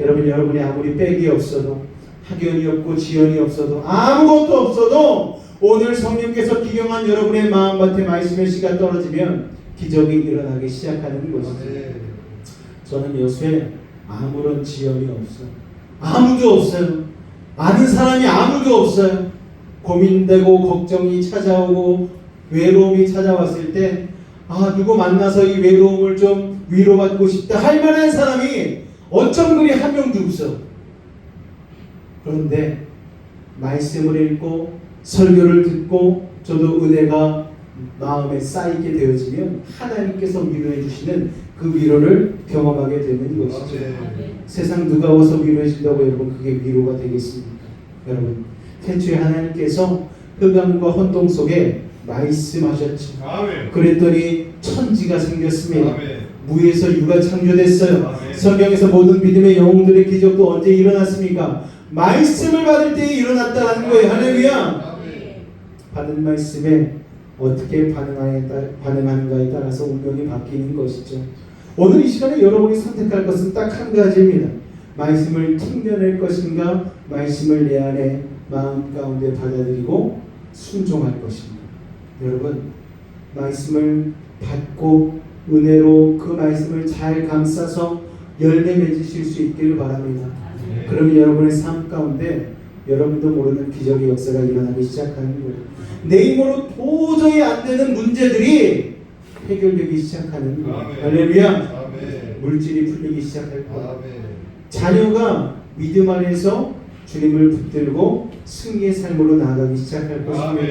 여러분이 아무리 백이 없어도 학연이 없고 지연이 없어도 아무것도 없어도 오늘 성령께서 기경한 여러분의 마음밭에 말씀의 씨가 떨어지면 기적이 일어나기 시작하는 것이죠. 저는 요새 아무런 지연이 없어요. 아무도 없어요. 아는 사람이 아무도 없어요. 고민되고 걱정이 찾아오고 외로움이 찾아왔을 때 누구 만나서 이 외로움을 좀 위로받고 싶다 할 만한 사람이 어쩜 그리 한 명도 없어. 그런데 말씀을 읽고 설교를 듣고 저도 은혜가 마음에 쌓이게 되어지면 하나님께서 위로해 주시는 그 위로를 경험하게 되는 것이죠. 세상 누가 와서 위로해 준다고 여러분 그게 위로가 되겠습니까? 여러분 태초에 하나님께서 흑암과 혼동 속에 말씀하셨죠. 그랬더니 천지가 생겼습니다. 무에서 유가 창조됐어요. 성경에서 모든 믿음의 영웅들의 기적도 언제 일어났습니까? 말씀을 받을 때에 일어났다는 거예요. 할렐루야. 받은 말씀에 어떻게 반응하는가에 따라서 운명이 바뀌는 것이죠. 오늘 이 시간에 여러분이 선택할 것은 딱 한 가지입니다. 말씀을 튕겨낼 것인가, 말씀을 내 안에 마음 가운데 받아들이고 순종할 것입니다. 여러분, 말씀을 받고 은혜로 그 말씀을 잘 감싸서 열매 맺으실 수 있기를 바랍니다. 그러면 여러분의 삶 가운데 여러분도 모르는 기적의 역사가 일어나기 시작하는 거예요. 내 힘으로 도저히 안 되는 문제들이 해결되기 시작하는 거예요. 할렐루야. 물질이 풀리기 시작할 거예요. 자녀가 믿음 안에서 주님을 붙들고 승리의 삶으로 나아가기 시작할 것입니다.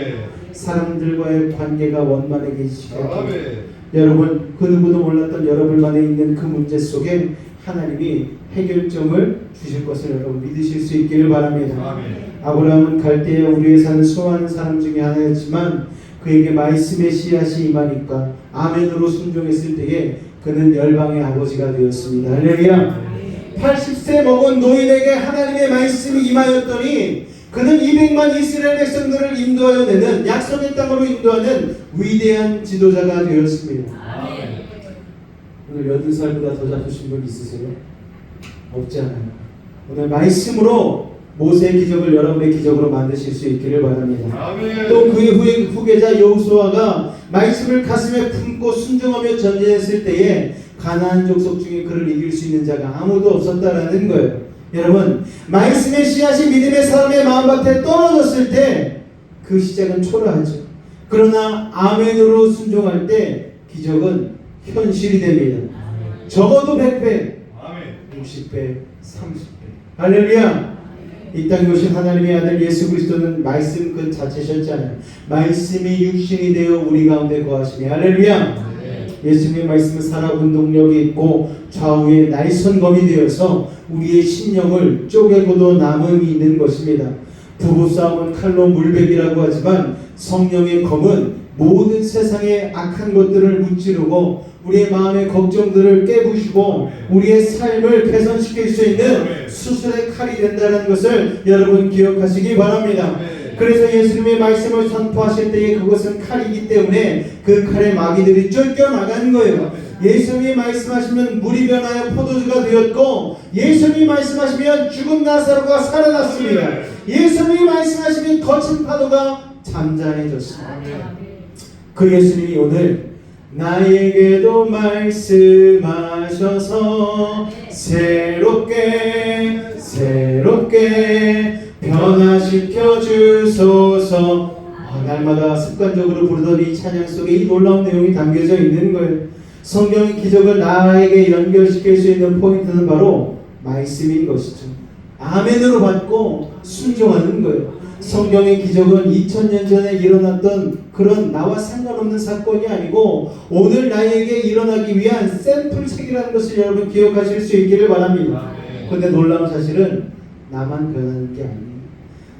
사람들과의 관계가 원만해지기 시작할 거예요. 여러분, 그 누구도 몰랐던 여러분만에 있는 그 문제 속에 하나님이 해결점을 주실 것을 여러분 믿으실 수 있기를 바랍니다. 아브라함은 갈대에 우리에 사는 수많은 사람 중에 하나였지만 그에게 말씀의 씨앗이 임하니까 아멘으로 순종했을 때에 그는 열방의 아버지가 되었습니다. 할렐루야. 80세 먹은 노인에게 하나님의 말씀이 임하였더니 그는 200만 이스라엘 백성들을 인도하여 내는 약속의 땅으로 인도하는 위대한 지도자가 되었습니다. 오늘 80살보다 더 잡으신 분 있으세요? 없지 않아요. 오늘 말씀으로 모세의 기적을 여러분의 기적으로 만드실 수 있기를 바랍니다. 또 그의 후계자 여호수아가 말씀을 가슴에 품고 순종하며 전진했을 때에 가나안 족속 중에 그를 이길 수 있는 자가 아무도 없었다라는 거예요. 여러분, 말씀의 씨앗이 믿음의 사람의 마음밭에 떨어졌을 때 그 시작은 초라하죠. 그러나 아멘으로 순종할 때 기적은 현실이 됩니다. 적어도 100배, 60배, 30배. 할렐루야. 이 땅에 오신 하나님의 아들 예수 그리스도는 말씀 그 자체셨잖아요. 말씀이 육신이 되어 우리 가운데 거하시니 할렐루야. 예수님의 말씀은 살아온 동력이 있고 좌우에 날선검이 되어서 우리의 심령을 쪼개고도 남음이 있는 것입니다. 부부싸움은 칼로 물베기라고 하지만 성령의 검은 모든 세상의 악한 것들을 무찌르고 우리의 마음의 걱정들을 깨부시고 우리의 삶을 개선시킬 수 있는 수술의 칼이 된다는 것을 여러분 기억하시기 바랍니다. 그래서 예수님의 말씀을 선포하실 때에 그것은 칼이기 때문에 그 칼의 마귀들이 쫓겨나가는 거예요. 예수님이 말씀하시면 물이 변하여 포도주가 되었고 예수님이 말씀하시면 죽은 나사로가 살아났습니다. 예수님이 말씀하시면 거친 파도가 잠잠해졌습니다. 그 예수님이 오늘 나에게도 말씀하셔서 새롭게 변화시켜 주소서. 날마다 습관적으로 부르던 이 찬양 속에 이 놀라운 내용이 담겨져 있는 거예요. 성경의 기적을 나에게 연결시킬 수 있는 포인트는 바로 말씀인 것이죠. 아멘으로 받고 순종하는 거예요. 성경의 기적은 2000년 전에 일어났던 그런 나와 상관없는 사건이 아니고 오늘 나에게 일어나기 위한 샘플책이라는 것을 여러분 기억하실 수 있기를 바랍니다. 그런데 놀라운 사실은 나만 변하는 게 아니에요.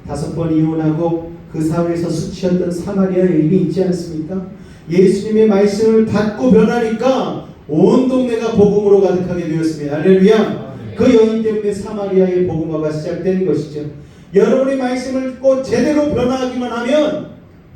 5번 이혼하고 그 사회에서 수치였던 사마리아 여인이 있지 않습니까? 예수님의 말씀을 받고 변하니까 온 동네가 복음으로 가득하게 되었습니다. 할렐루야. 그 여인 때문에 사마리아의 복음화가 시작된 것이죠. 여러분의 말씀을 꼭 제대로 변화하기만 하면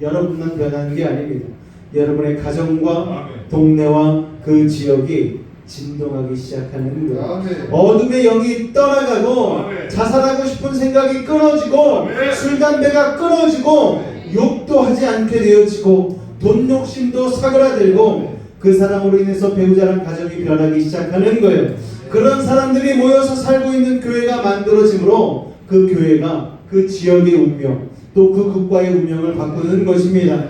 여러분만 변하는 게 아닙니다. 여러분의 가정과 동네와 그 지역이 진동하기 시작하는 거예요. 어둠의 영이 떠나가고 자살하고 싶은 생각이 끊어지고 술 담배가 끊어지고 욕도 하지 않게 되어지고 돈 욕심도 사그라들고 그 사람으로 인해서 배우자랑 가정이 변하기 시작하는 거예요. 그런 사람들이 모여서 살고 있는 교회가 만들어지므로 그 교회가 그 지역의 운명 또 그 국가의 운명을 바꾸는 것입니다.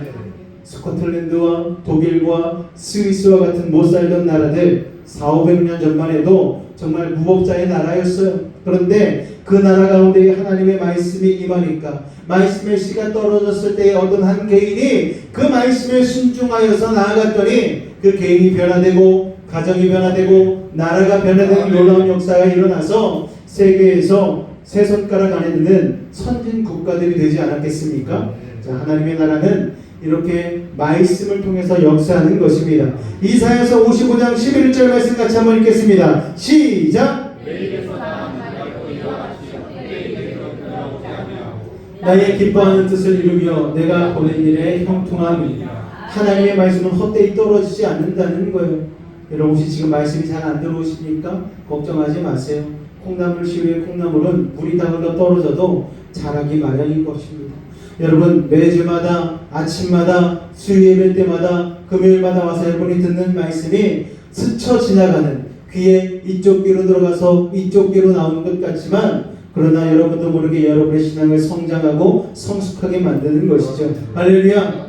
스코틀랜드와 독일과 스위스와 같은 못 살던 나라들 400~500년 전만 해도 정말 무법자의 나라였어요. 그런데 그 나라 가운데 하나님의 말씀이 임하니까 말씀의 씨가 떨어졌을 때 어떤 한 개인이 그 말씀에 순종하여서 나아갔더니 그 개인이 변화되고 가정이 변화되고 나라가 변화되는 놀라운 역사가 일어나서 세계에서 세 손가락 안에 드는 선진 국가들이 되지 않았겠습니까? 자, 하나님의 나라는 이렇게 말씀을 통해서 역사하는 것입니다. 이사야서 55장 11절 말씀 같이 한번 읽겠습니다. 시작! 나의 기뻐하는 뜻을 이루며 내가 보낸 일에 형통함이. 하나님의 말씀은 헛되이 떨어지지 않는다는 거예요. 여러분 혹시 지금 말씀이 잘 안 들어오십니까? 걱정하지 마세요. 콩나물 시위의 콩나물은 물이 다 흘러 떨어져도 자라기 마련인 것입니다. 여러분, 매주마다 아침마다 수요예배 때마다 금요일마다 와서 여러분이 듣는 말씀이 스쳐 지나가는 귀에 이쪽 귀로 들어가서 이쪽 귀로 나오는 것 같지만, 그러나 여러분도 모르게 여러분의 신앙을 성장하고 성숙하게 만드는 것이죠. 할렐루야.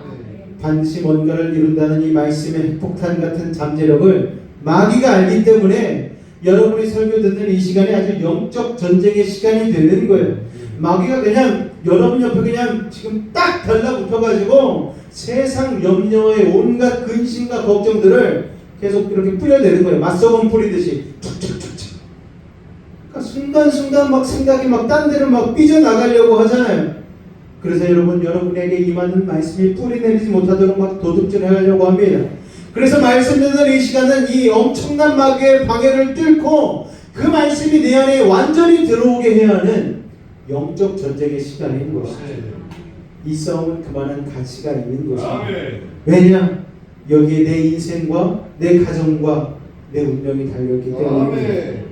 반드시 뭔가를 이룬다는 이 말씀의 핵폭탄 같은 잠재력을 마귀가 알기 때문에 여러분이 설교 듣는 이 시간이 아주 영적 전쟁의 시간이 되는 거예요. 마귀가 그냥 여러분 옆에 그냥 지금 딱 달라붙어가지고 세상 염려의 온갖 근심과 걱정들을 계속 이렇게 뿌려내는 거예요. 맞서금 뿌리듯이 툭툭툭툭. 그러니까 순간순간 막 생각이 막 딴 데로 막 삐져나가려고 하잖아요. 그래서 여러분에게 임하는 말씀이 뿌리내리지 못하도록 막 도둑질하려고 합니다. 그래서 말씀 듣는 이 시간은 이 엄청난 마귀의 방해를 뚫고 그 말씀이 내 안에 완전히 들어오게 해야 하는 영적 전쟁의 시간인 것이죠. 이 싸움은 그만한 가치가 있는 것입니다. 왜냐? 여기에 내 인생과 내 가정과 내 운명이 달렸기 때문입니다.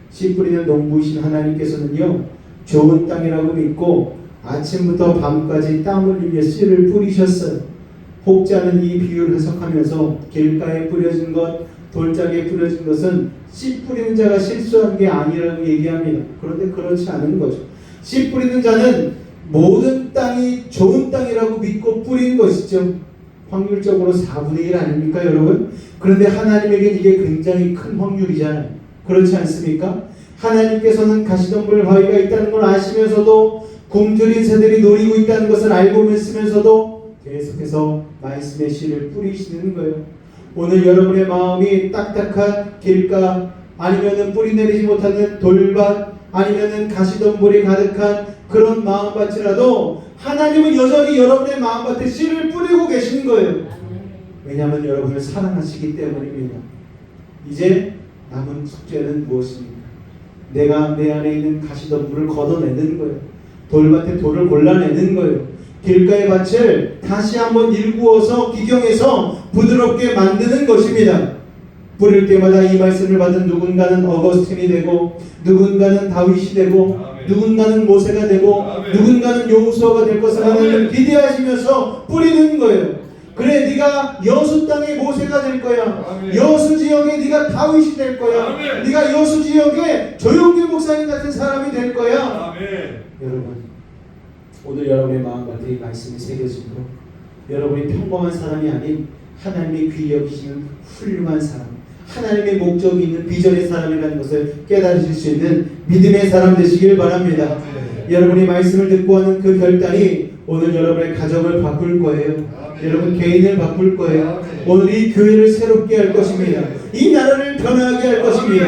씨 뿌리는 농부이신 하나님께서는요, 좋은 땅이라고 믿고 아침부터 밤까지 땀 흘리며 씨를 뿌리셨어요. 혹지 않은 이 비유를 해석하면서 길가에 뿌려진 것, 돌짝에 뿌려진 것은 씨 뿌리는 자가 실수한 게 아니라고 얘기합니다. 그런데 그렇지 않은 거죠. 씨 뿌리는 자는 모든 땅이 좋은 땅이라고 믿고 뿌린 것이죠. 확률적으로 4분의 1 아닙니까, 여러분? 그런데 하나님에겐 이게 굉장히 큰 확률이잖아요. 그렇지 않습니까? 하나님께서는 가시덤불 바위가 있다는 걸 아시면서도 굶주린 새들이 노리고 있다는 것을 알고 있으면서도 계속해서 말씀의 씨를 뿌리시는 거예요. 오늘 여러분의 마음이 딱딱한 길가, 아니면은 뿌리 내리지 못하는 돌밭, 아니면은 가시덤불이 가득한 그런 마음밭이라도 하나님은 여전히 여러분의 마음밭에 씨를 뿌리고 계시는 거예요. 왜냐하면 여러분을 사랑하시기 때문입니다. 이제 남은 숙제는 무엇입니까? 내가 내 안에 있는 가시덤불을 걷어내는 거예요. 돌밭에 돌을 골라내는 거예요. 길가의 밭을 다시 한번 일구어서 기경해서 부드럽게 만드는 것입니다. 뿌릴 때마다 이 말씀을 받은 누군가는 어거스틴이 되고, 누군가는 다윗이 되고, 누군가는 모세가 되고, 누군가는 여호수아가 될 것을 하나님은 기대하시면서 뿌리는 거예요. 그래, 네가 여수 땅의 모세가 될 거야. 여수 지역에 네가 다윗이 될 거야. 네가 여수 지역에 조용기 목사님 같은 사람이 될 거야. 여러분, 오늘 여러분의 마음밭에 이 말씀이 새겨지므로 여러분이 평범한 사람이 아닌 하나님의 귀히 여기시는 훌륭한 사람, 하나님의 목적이 있는 비전의 사람이라는 것을 깨달으실 수 있는 믿음의 사람 되시길 바랍니다. 여러분이 말씀을 듣고 하는 그 결단이 오늘 여러분의 가정을 바꿀 거예요. 여러분 개인을 바꿀 거예요. 오늘 이 교회를 새롭게 할 것입니다. 이 나라를 변화하게 할 것입니다.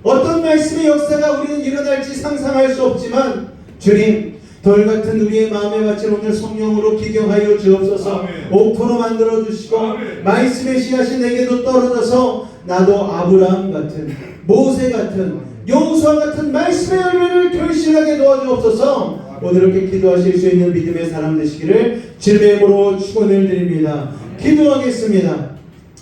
어떤 말씀의 역사가 우리는 일어날지 상상할 수 없지만, 주님, 돌 같은 우리의 마음의 밭을 오늘 성령으로 기경하여 주옵소서. 옥토로 만들어 주시고, 말씀의 씨앗이 내게도 떨어져서 나도 아브라함 같은, 모세 같은, 여호수아 같은 말씀의 열매를 결실하게 도와주옵소서. 오늘 이렇게 기도하실 수 있는 믿음의 사람 되시기를 주님의 이름으로 축원을 드립니다. 기도하겠습니다.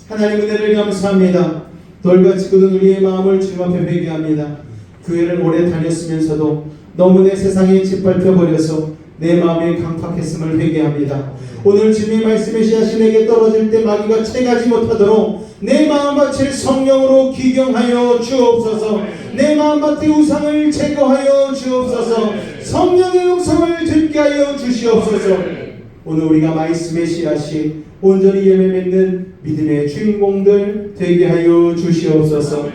하나님 은혜를 감사합니다. 돌같이 굳은 우리의 마음을 주님 앞에 회개합니다. 교회를 오래 다녔으면서도 너무 내 세상에 짓밟혀 버려서 내 마음이 강팍했음을 회개합니다. 오늘 주님의 말씀의 씨앗이 내게 떨어질 때 마귀가 채가지 못하도록 내 마음밭을 성령으로 기경하여 주옵소서. 내 마음밭의 우상을 제거하여 주옵소서. 성령의 음성을 듣게 하여 주시옵소서. 오늘 우리가 말씀의 씨앗이 온전히 열매 맺는 믿음의 주인공들 되게 하여 주시옵소서.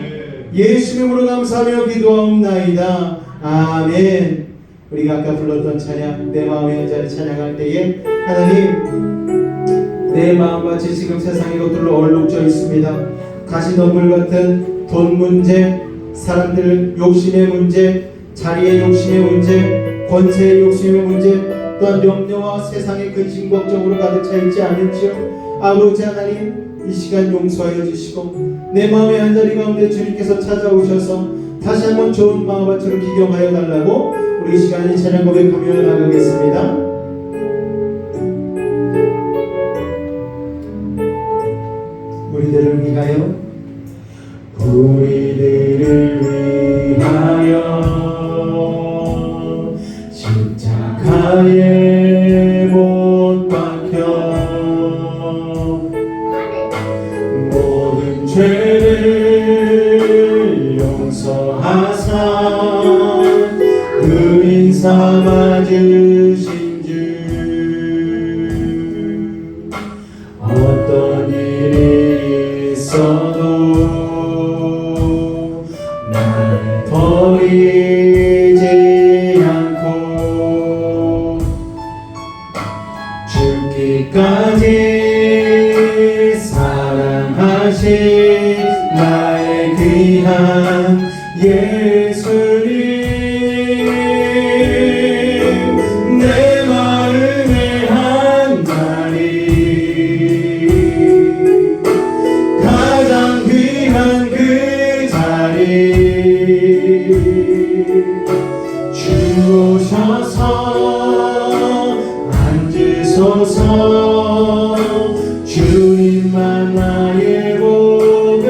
예수 이름으로 감사하며 기도하옵나이다. 아멘. 우리가 아까 불렀던 찬양, 내 마음의 한 자리 찬양할 때에 하나님, 내 마음밭이 지금 세상의 것들로 얼룩져 있습니다. 가시덤불 같은 돈 문제, 사람들 욕심의 문제, 자리의 욕심의 문제, 권세의 욕심의 문제, 또한 염려와 세상의 근심 걱정으로 가득 차 있지 않은지요. 아버지 하나님, 이 시간 용서하여 주시고 내 마음의 한 자리 가운데 주님께서 찾아오셔서 다시 한번 좋은 마음밭으로 기경하여 달라고 우리 이 시간에 찬양 고백하며 나가겠습니다. 우리들을 위하여, 우리들을 위하여 죄를 용서하사 은인 삼아 주신 주 어떤 일이 있어도 날 버리지 않고 죽기까지 사랑하신 나의 귀한 예수님 내 마음의 한 자리 가장 귀한 그 자리 주 오셔서 앉으소서 주님만 나의 보배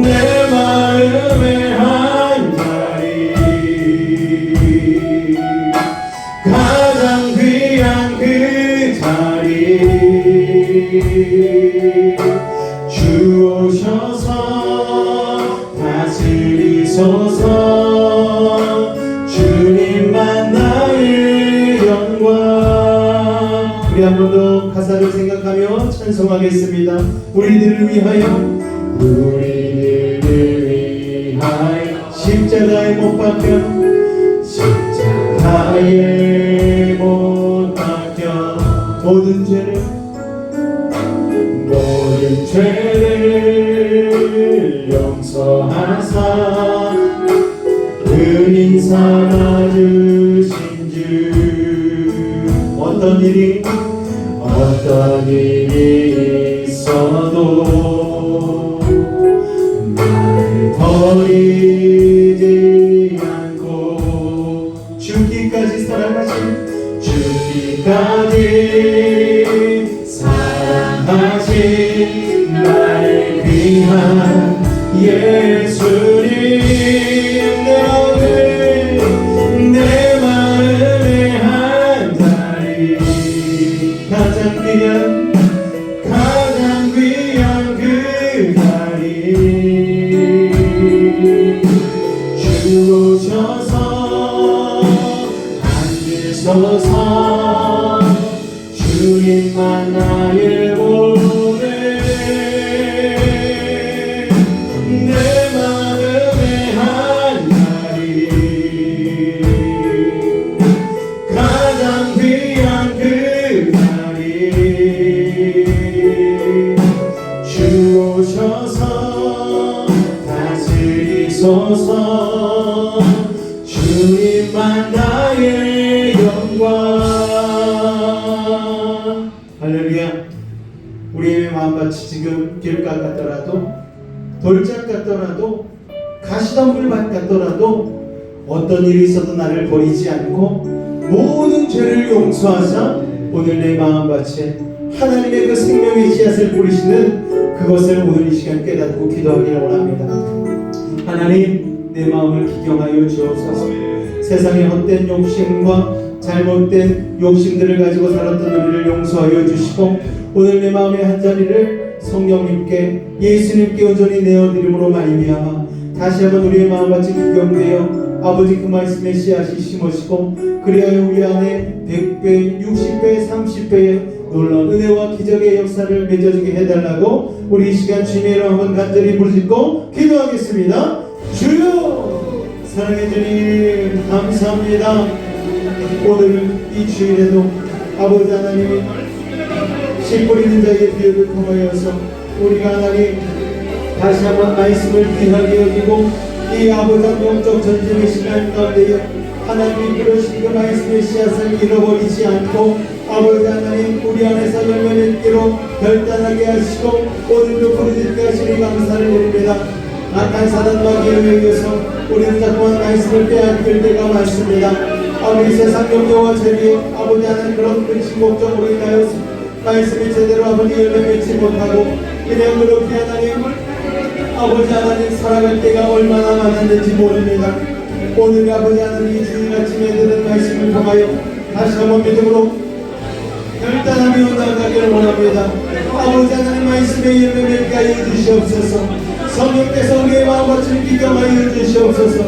내 마음의 한 자리 가장 귀한 그 자리 주 오셔서 다스리소서 주님만 나의 영광. 우리 한 번 더 가사를 생각하며 찬송하겠습니다. 우리들을 위하여 십자가에 못 박혀 십자가에 못 박혀 모든 죄를 용서하사 은인 삼아 주신 주 어떤 일이 있어도 날 버리지 않고 죽기까지 사랑하신 나의 귀한 예수님 내 마음의 한 자리 가장 귀한 그 자리 주 오셔서 앉으소서 주님만 나의 보배 내 마음의 한 자리 가장 귀한 그 자리 주 오셔서 다스리소서 주님만 나의 영광. 할렐루야. 우리의 마음밭이 지금 길가 같더라도 돌짝 같더라도 가시덤불 밭 같더라도 어떤 일이 있어도 나를 버리지 않고 모든 죄를 용서하사 오늘 내 마음밭에 하나님의 그 생명의 씨앗을 뿌리시는 그것을 오늘 이 시간 깨닫고 기도하기를 원합니다. 하나님 내 마음을 기경하여 주옵소서. 세상의 헛된 욕심과 잘못된 욕심들을 가지고 살았던 우리를 용서하여 주시고 오늘 내 마음의 한자리를 성령님께 예수님께 온전히 내어드림으로 말미암아 다시 한번 우리의 마음같이 기경되어 아버지 그 말씀의 씨앗이 심어지고 그리하여 우리 안에 100배, 60배, 30배의 놀라운 은혜와 기적의 역사를 맺어주게 해달라고 우리 이 시간 주님의 이름 한번 간절히 부르짖고 기도하겠습니다. 주여 사랑해 주님 감사합니다. 오늘 이 주일에도 아버지 하나님이 씨 뿌리는 자의 비유를 통하여서 우리가 하나님 다시 한번 말씀을 귀하게 여기고 이 아버지 영적 전쟁의 시간 가운데 하나님이 그러신 그 말씀의 씨앗을 잃어버리지 않고 아버지 하나님 우리 안에서 열매 맺기로 결단하게 하시고 오늘도 부르짖게 하시니 감사를 드립니다. 악한 사단과 기회에 의해서 우리는 자꾸만 말씀을 빼앗길 때가 많습니다. 아버지 세상 영역과 재미 아버지 하나님 그런 근심 걱정으로 인하여 말씀이 제대로 아버지 열매 맺지 못하고 그냥 그렇게 하나님 아버지 하나님 살아갈 때가 얼마나 많았는지 모릅니다. 오늘 아버지 하나님 이 주일 아침에 들은 말씀을 통하여 다시 한번 믿음으로 결단하며 나아가기를 원합니다. 아버지 하나님 말씀의 열매 맺게 하여 주시옵소서. 성령께서 우리의 마음밭을 비경하여 주시옵소서.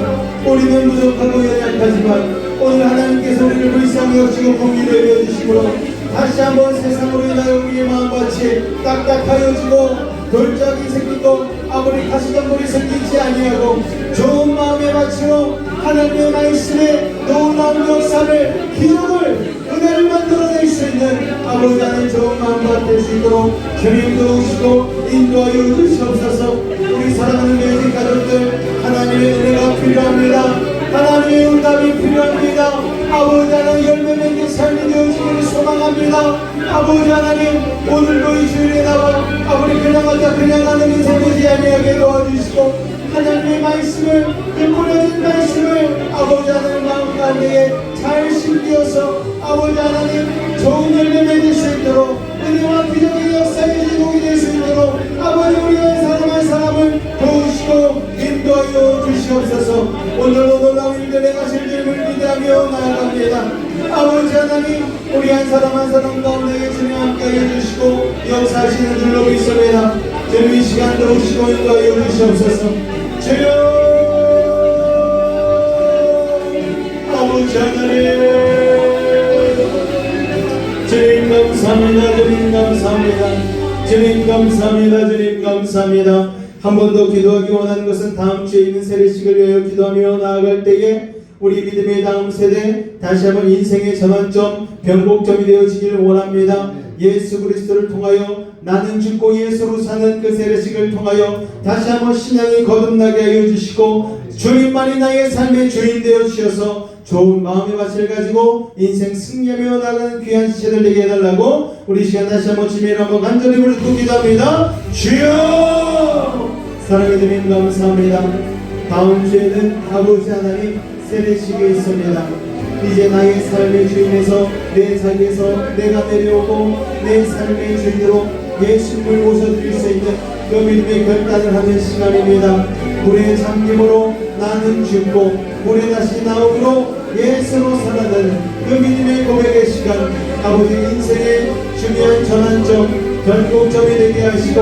우리는 부족하고 연약하지만 오늘 하나님께서 우리를 불쌍히 여기시고 공의를 여겨주심으로 다시 한번 세상으로 인하여 우리의 마음밭이 딱딱하여지고 돌짝이 생기고 아무리 가시덤불이 생기지 아니하고 좋은 마음의 밭으로 하나님의 말씀에 놀라운 역사를 기적을 은혜를 만들어낼 수 있는 아버지 하나님 좋은 마음밭 될 수 있도록 주님 도우시고 인도하여 주시옵소서. 우리 사랑하는 매직 가족들 하나님의 은혜가 필요합니다. 하나님의 응답이 필요합니다. 아버지 하나님 열매 맺는 삶이 되어지기를 소망합니다. 아버지 하나님 오늘도 이 주일에 나와 아버지 그냥 왔다 그냥 가는 인생 되지 아니하게 도와주시고 하나님의 말씀을 뿌려진 말씀을 아버지 하나님 마음 가운데에 잘 심기어서 아버지 하나님 좋은 열매 맺을 수 있도록 은혜와 기적의 역사의 제공이 될 수 있도록 아버지 우리의 사람 한 사람을 도우시고 인도하여 주시옵소서. 오늘도 놀라운 일들에 가실 줄을 기대하며 나아갑니다. 아버지 하나님 우리 한 사람 가운데 주님 함께해 주시고 역사하시는 줄로 믿습니다. 주님 이 시간 도우시고 인도하여 주시옵소서. 주여 아버지 하나님 주님 감사합니다. 주님 감사합니다. 주님 감사합니다. 주님 감사합니다. 한 번 더 기도하기 원하는 것은 다음 주에 있는 세례식을 위하여 기도하며 나아갈 때에 우리 믿음의 다음 세대 다시 한번 인생의 전환점 변곡점이 되어지기를 원합니다. 예수 그리스도를 통하여 나는 죽고 예수로 사는 그 세례식을 통하여 다시 한번 신앙이 거듭나게 하여 주시고 주님만이 나의 삶의 주인 되어 주셔서 좋은 마음의 밭을 가지고 인생 승리하며 나가는 귀한 시체들 되게 해달라고 우리 시간 다시 한번 주님을 한번 간절히 부르고 기도합니다. 주여 사랑의 주님 감사합니다. 다음 주에는 아버지 하나님 세례식이 있습니다. 이제 나의 삶의 주인에서 내 자리에서 내가 내려오고 내 삶의 주인으로 예수님을 모셔드릴 수 있는 그 믿음의 결단을 하는 시간입니다. 물에 잠김으로 나는 죽고 물에 다시 나오므로 예수로 살아가는 그 믿음의 고백의 시간 아버지 인생의 중요한 전환점 변곡점이 되게 하시고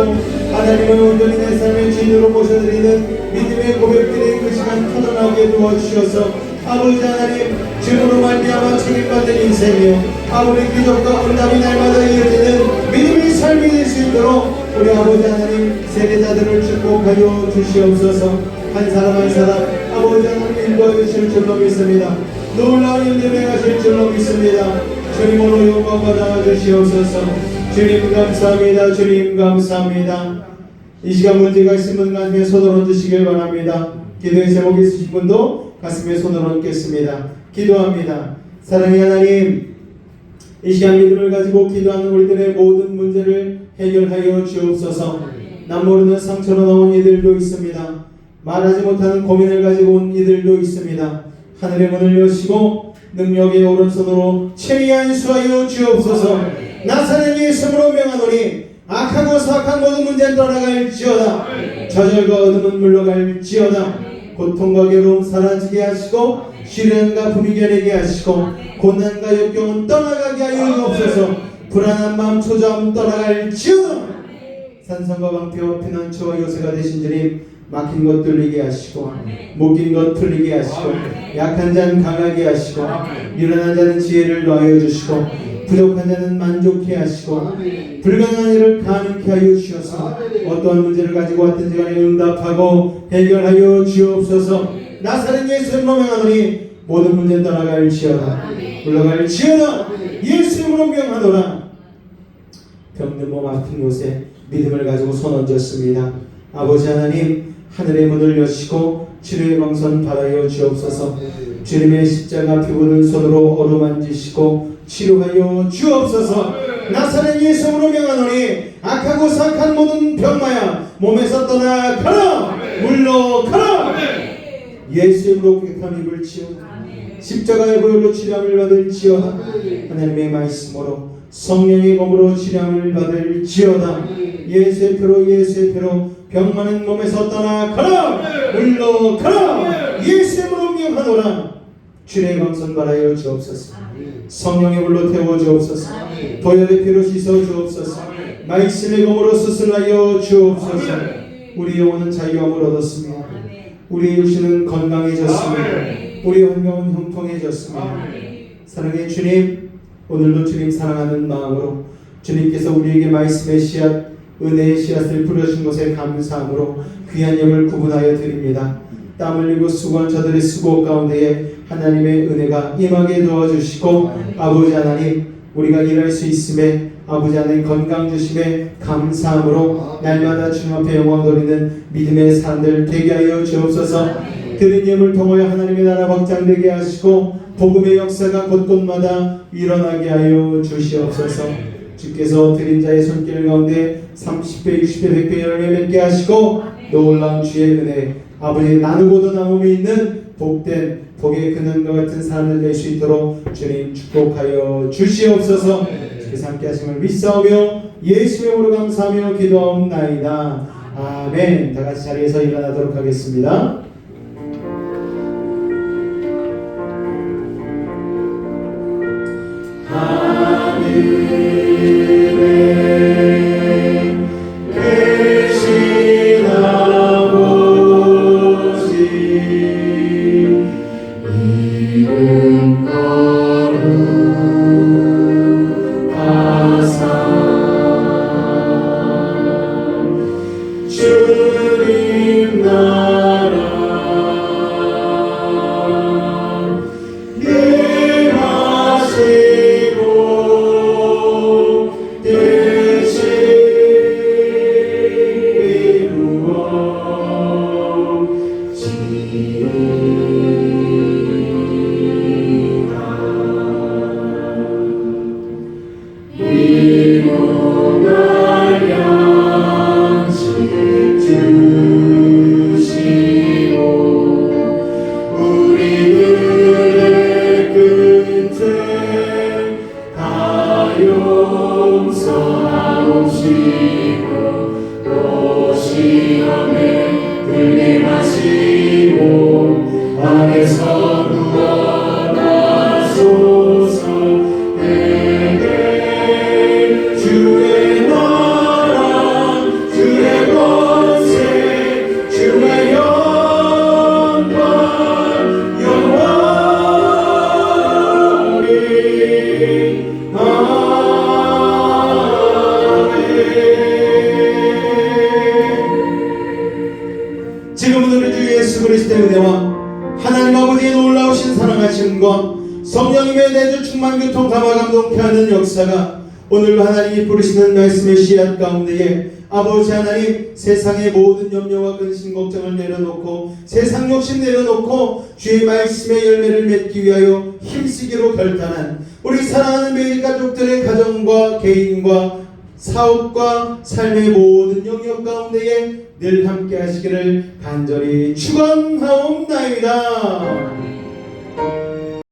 하나님을 온전히 내 삶의 주인으로 모셔드리는 믿음의 고백들의 그 시간 터져나오게 도와주셔서 아버지 하나님 주님으로 말미암아 책임받는 인생이요 아버지 기적과 응답이 날마다 이어지는 믿음의 삶이 될 수 있도록 우리 아버지 하나님 세례자들을 축복하여 주시옵소서. 한 사람 한 사람 아버지 하나님 인도하여 주실 줄로 믿습니다. 놀라운 일들에 가실 줄로 믿습니다. 주님으로 영광 받아 주시옵소서. 주님 감사합니다. 주님 감사합니다. 이 시간 문제가 있으신 분 가슴에 손을 얹으시길 바랍니다. 기도의 제목이 있으신 분도 가슴에 손을 얹겠습니다. 기도합니다. 사랑의 하나님 이 시간 믿음을 가지고 기도하는 우리들의 모든 문제를 해결하여 주옵소서. 남 모르는 상처로 나온 이들도 있습니다. 말하지 못하는 고민을 가지고 온 이들도 있습니다. 하늘의 문을 여시고 능력의 오른손으로 체리한 수하여 주옵소서. 나사렛 예수로 명하노니 악하고 사악한 모든 문제는 떠나갈지어다. 좌절과 어둠은 물러갈지어다. 고통과 괴로움 사라지게 하시고 시련과 불이 겨내게 하시고 고난과 역경은 떠나가게 하여 주옵소서. 불안한 마음 초조함 떠나갈지어다. 산성과 방패와 피난처와 요새가 되신 주님 막힌 것 뚫리게 하시고 묶인 것 풀리게 하시고 약한 자는 강하게 하시고 일어난 자는 지혜를 더하여 주시고 부족한 자는 만족해 하시고 불가능한 일을 가능케 하여 주셔서 어떠한 문제를 가지고 왔든지 간에 응답하고 해결하여 주옵소서. 나사렛 예수님으로 명하노니 모든 문제 떠나갈지어다. 물러갈지어다. 예수님으로 명하노라. 병든 몸 아픈 곳에 믿음을 가지고 손 얹었습니다. 아버지 하나님 하늘의 문을 여시고 치료의 방선 받아여 주옵소서. 주님의 십자가 피 묻은 손으로 어루만지시고 치료하여 주옵소서. 나사렛 예수로 명하노니 악하고 사악한 모든 병마야 몸에서 떠나가라. 물러가라. 예수님으로 깨끗한 입을 치우고 십자가의 보혈로 치료함을 받을지어다. 하나님의 말씀으로 성령의 검으로 치료함을 받을지어다. 예수의 피로 병 많은 몸에서 떠나가라. 물러가라. 예수의 이름으로 명하노라. 주의 광선 바라여 주옵소서. 성령의 불로 태워 주옵소서. 보혈의 피로 씻어 주옵소서. 말씀의 검으로 수술하여 주옵소서. 우리 영혼은 자유함을 얻었습니다. 우리 육신은 건강해졌습니다. 우리 환경은 형통해졌습니다. 사랑의 주님, 오늘도 주님 사랑하는 마음으로 주님께서 우리에게 말씀의 씨앗, 은혜의 씨앗을 뿌려준 것에 감사함으로 귀한 예물 구분하여 드립니다. 땀 흘리고 수고한 저들의 수고 가운데에 하나님의 은혜가 임하게 도와주시고, 아버지 하나님, 우리가 일할 수 있음에 아버지 하나님 건강 주심에 감사함으로 날마다 주님 앞에 영광 돌리는 믿음의 사람들 되게 하여 주옵소서. 드린 예물 통하여 하나님의 나라 확장되게 하시고 복음의 역사가 곳곳마다 일어나게 하여 주시옵소서. 주께서 드린 자의 손길 가운데 30배, 60배, 100배 열매 맺게 하시고 놀라운 주의 은혜, 아버지 나누고도 나눔이 있는 복된 복의 근원과 같은 삶을 낼 수 있도록 주님 축복하여 주시옵소서. 주께서 함께 하심을 믿사오며 예수의 이름으로 감사하며 기도하옵나이다. 아멘. 다 같이 자리에서 일어나도록 하겠습니다. 하늘에 계신 아버지, 이름 거룩하사 주님 나라 지금은 우리 주 예수 그리스도의 은혜와 하나님 아버지의 놀라우신 사랑하심과 성령님의 내주 충만 교통 감화 감동 피하는 역사가 오늘도 하나님이 부르시는 말씀의 씨앗 가운데에 아버지 하나님, 세상의 모든 염려와 근심 걱정을 내려놓고 세상 욕심 내려놓고 주의 말씀의 열매를 맺기 위하여 힘쓰기로 결단한 우리 사랑하는 매일 가족들의 가정과 개인과 사업과 삶의 모든 영역 가운데에 늘 함께 하시기를 간절히 축원하옵나이다.